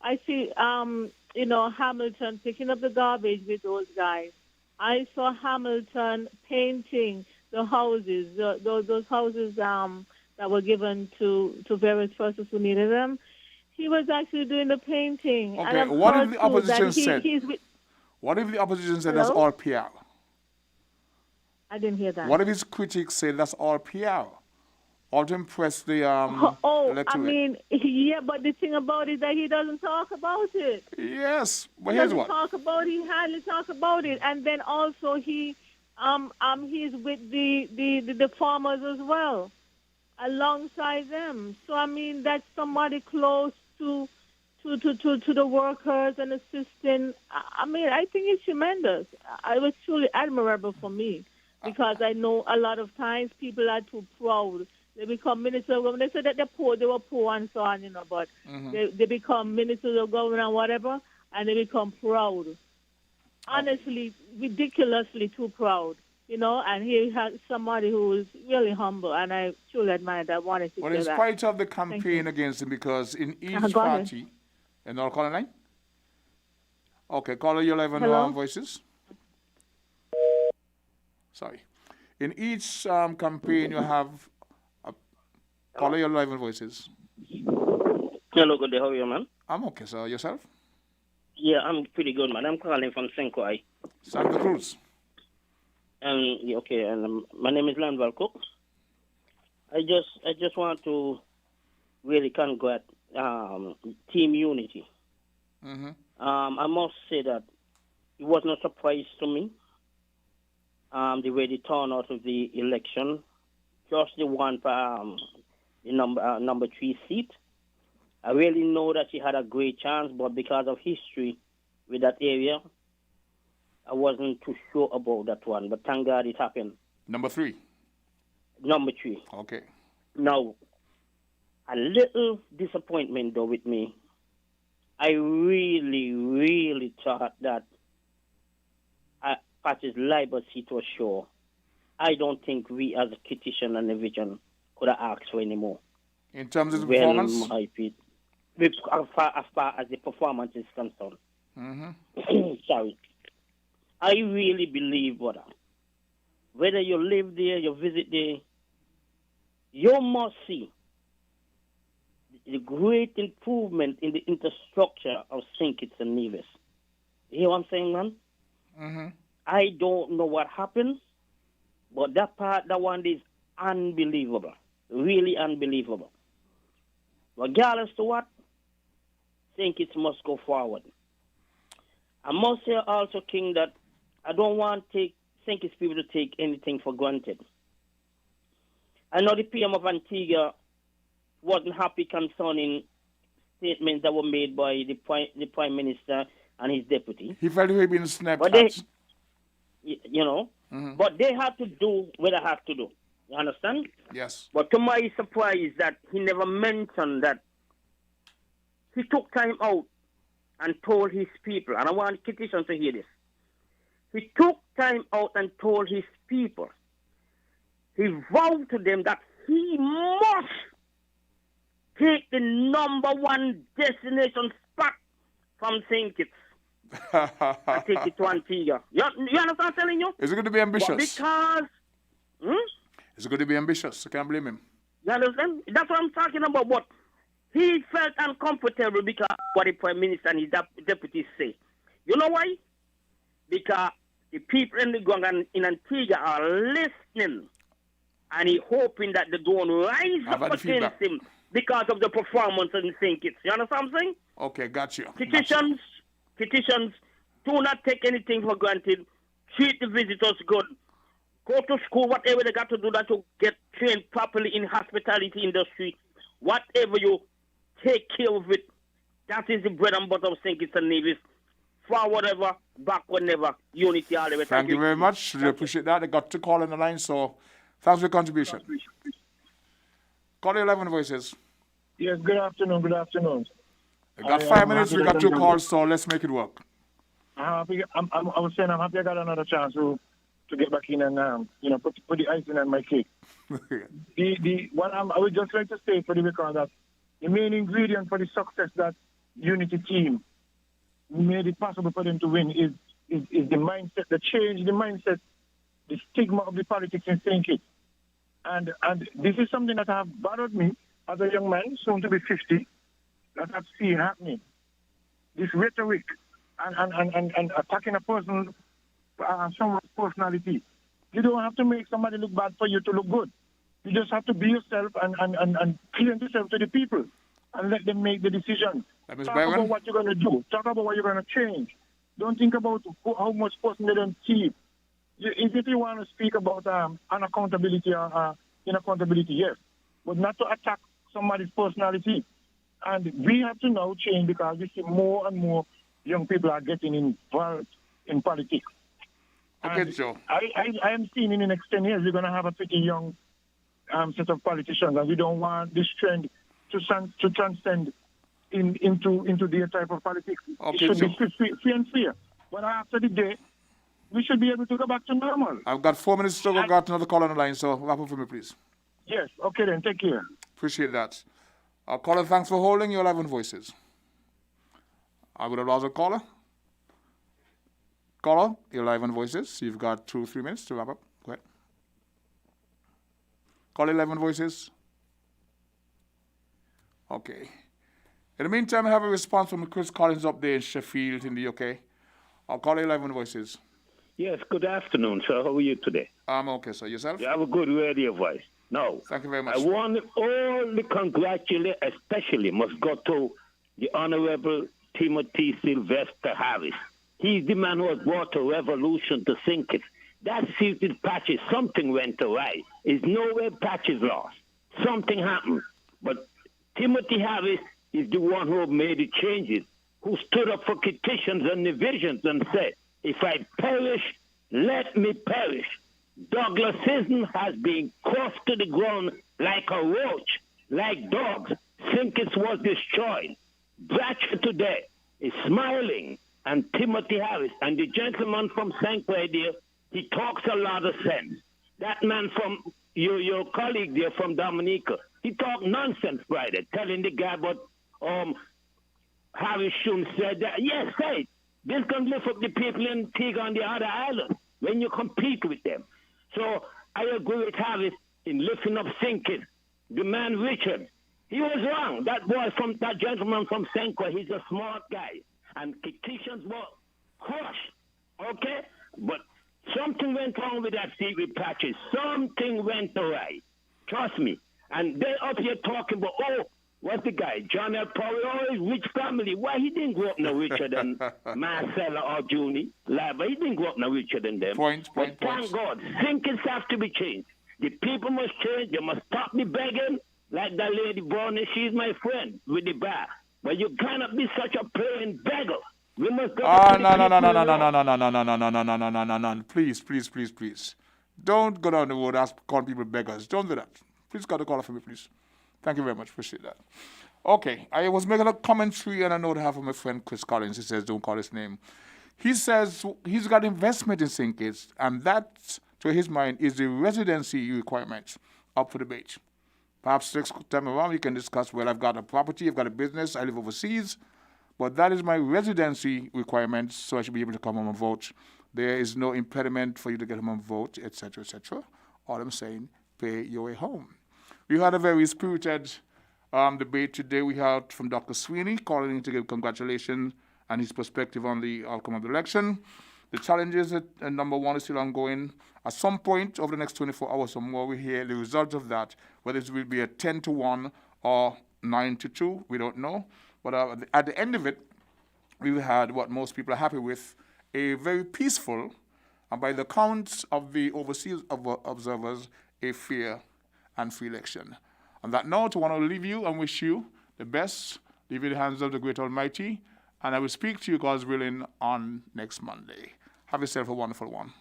I see, Hamilton picking up the garbage with those guys. I saw Hamilton painting the houses, those houses that were given to various persons who needed them. He was actually doing the painting. And Okay, I've what heard if the too that opposition said? he's with, What if the opposition said that's Hello? all PR? I didn't hear that. What if his critics say that's all PR? All to impress the I electorate? mean, yeah, but the thing about it is that he doesn't talk about it. Yes, but He here's doesn't what. talk about it. He hardly talk about it. And then also he's with the farmers as well, alongside them. So I mean, that's somebody close to the workers and assisting. I mean, I think it's tremendous. It was truly admirable for me because I know a lot of times people are too proud. They become ministers of government. They say that they're poor, they were poor and so on, but they become ministers of government and whatever, and they become proud. Honestly, ridiculously too proud, and he has somebody who is really humble, and I truly admire that. I wanted to Well, say in that. spite of the campaign against him, because in each Go ahead. party, and I'll call a line. Okay, caller, your 11 Hello? voices. Sorry. In each campaign, you have caller, your 11 voices. Hello, good day. How are you, man? I'm okay, sir. Yourself? Yeah, I'm pretty good, man. I'm calling from Senkwai. Santa Cruz. Yeah, okay, and my name is Landval Cook. I just want to really congrat Team Unity. Mm-hmm. I must say that it was not a surprise to me. The way they turned out of the election, just the one for the number 3 seat. I really know that she had a great chance, but because of history with that area, I wasn't too sure about that one. But thank God it happened. Number 3. Number 3. Okay. Now, a little disappointment though with me. I really, really thought that Patty's Labour seat was sure. I don't think we as a Kittian and Division could have asked for any more. In terms of the performance? As far as the performance is concerned. Mm-hmm. Sorry. I really believe, whether you live there, you visit there, you must see the great improvement in the infrastructure of St. Kitts and Nevis. You hear what I'm saying, man? Mm-hmm. I don't know what happened, but that one is unbelievable. Really unbelievable. Regardless to what, St. Kitts must go forward. I must say also, King, that I don't want St. Kitts people to take anything for granted. I know the PM of Antigua wasn't happy concerning statements that were made by the Prime Minister and his deputy. He felt he had been snapped but but they had to do what they had to do. You understand? Yes. But to my surprise, that he never mentioned that he took time out and told his people, and I want Kittians to hear this. He took time out and told his people, he vowed to them that he must take the number 1 destination spot from St. Kitts. I take it to Antigua. You understand what I'm telling you? Is it going to be ambitious? But because... Is it going to be ambitious? I can't blame him. You understand? That's what I'm talking about. But he felt uncomfortable because what the Prime Minister and his deputies say. You know why? Because the people in the ground in Antigua are listening, and he hoping that they don't rise up against him because of the performance in St. Kitts. You understand what I'm saying? Okay, got you. Petitions, do not take anything for granted. Treat the visitors good. Go to school, whatever they got to do that to get trained properly in hospitality industry. Whatever you take care of it, that is the bread and butter of St. Kitts and Nevis. Forward ever, backward never. Unity all the way. Thank you very much. Really appreciate that. I got 2 calls on the line, so thanks for your contribution. Call 11 voices. Yes, good afternoon. We got 5 minutes, we got 2 calls, so let's make it work. I was saying I'm happy I got another chance to get back in and put the icing on my cake. I would just like to say for the record that the main ingredient for the success that Unity team made it possible for them to win is the mindset, the change, the mindset the stigma of the politics in St. Kitts. And this is something that have bothered me as a young man, soon to be 50, that I've seen happening. This rhetoric and attacking a person, someone's personality. You don't have to make somebody look bad for you to look good. You just have to be yourself and present yourself to the people and let them make the decision. Talk about what you're going to do. Talk about what you're going to change. Don't think about how much person they don't keep. If you want to speak about unaccountability or inaccountability, yes, but not to attack somebody's personality. And we have to now change because we see more and more young people are getting involved in politics. Okay, Joe. I am seeing in the next 10 years we're going to have a pretty young set of politicians, and we don't want this trend to transcend into their type of politics. Okay, it should be free and fair. But after the day, we should be able to go back to normal. I've got 4 minutes to go. I've got another call on the line, so wrap up for me, please. Yes, okay then. Take care. Appreciate that. Caller, thanks for holding. You're live on Voices. I would have lost a caller. Caller, you're live on Voices. You've got 2 or 3 minutes to wrap up. Go ahead. Caller, live on Voices. Okay. In the meantime, I have a response from Chris Collins up there in Sheffield in the UK. I'll call you live on Voices. Yes, good afternoon, sir. How are you today? I'm okay, sir. Yourself? You have a good radio voice. No. Thank you very much. I want all the congratulations, especially must go to the Honorable Timothy Sylvester Harris. He's the man who has brought a revolution to St. Kitts. That seated patches, something went awry. It's nowhere patches lost. Something happened. But Timothy Harris is the one who made the changes, who stood up for petitions and divisions and said, if I perish, let me perish. Douglasism has been crushed to the ground like a roach, like dogs. St. Kitts was destroyed. Bratcher today is smiling, and Timothy Harris, and the gentleman from St. Clair there, he talks a lot of sense. That man from your colleague there from Dominica, he talked nonsense Friday, telling the guy about Harris Shum said that, yes, say it. This can lift up the people in Antigua on the other island when you compete with them. So I agree with Harris in lifting up St. Kitts. The man Richard, he was wrong. That gentleman from St. Croix, he's a smart guy. And petitions were crushed, okay? But something went wrong with that secret patches. Something went awry. Trust me. And they up here talking about, what's the guy? John L. Powell, his rich family. Why he didn't grow up no richer than Marcella or Junie? But he didn't grow up no richer than them. Point. Thank God. Thinkings have to be changed. The people must change. They must stop the begging. Like that lady Bonnie, she's my friend with the bar. But you cannot be such a plain beggar. We must go No. Please. Don't go down the road and call people beggars. Don't do that. Please got a caller for me, please. Thank you very much. Appreciate that. Okay, I was making a commentary and I know to have from my friend Chris Collins. He says, don't call his name. He says he's got investment in St. Kitts, and that, to his mind, is the residency requirement up for debate. Perhaps next time around we can discuss, well, I've got a property, I've got a business, I live overseas, but that is my residency requirement, so I should be able to come home and vote. There is no impediment for you to get home and vote, etc., etc. All I'm saying, pay your way home. We had a very spirited debate today. We heard from Dr. Sweeney calling in to give congratulations and his perspective on the outcome of the election. The challenges at number one is still ongoing. At some point over the next 24 hours or more, we hear the result of that, whether it will be a 10-1 or 9-2, we don't know. But at the end of it, we had what most people are happy with, a very peaceful, and by the counts of the overseas observers, a fair and free election. On that note, I want to leave you and wish you the best. Leave you in the hands of the great Almighty. And I will speak to you, God's willing, on next Monday. Have yourself a wonderful one.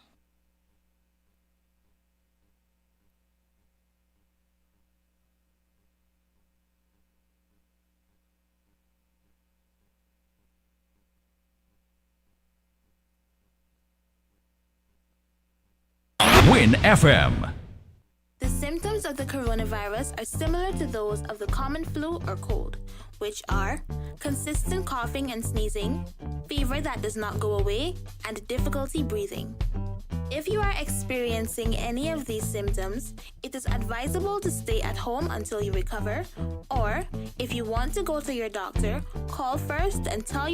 Win FM. The symptoms of the coronavirus are similar to those of the common flu or cold, which are consistent coughing and sneezing, fever that does not go away, and difficulty breathing. If you are experiencing any of these symptoms, it is advisable to stay at home until you recover, or if you want to go to your doctor, call first and tell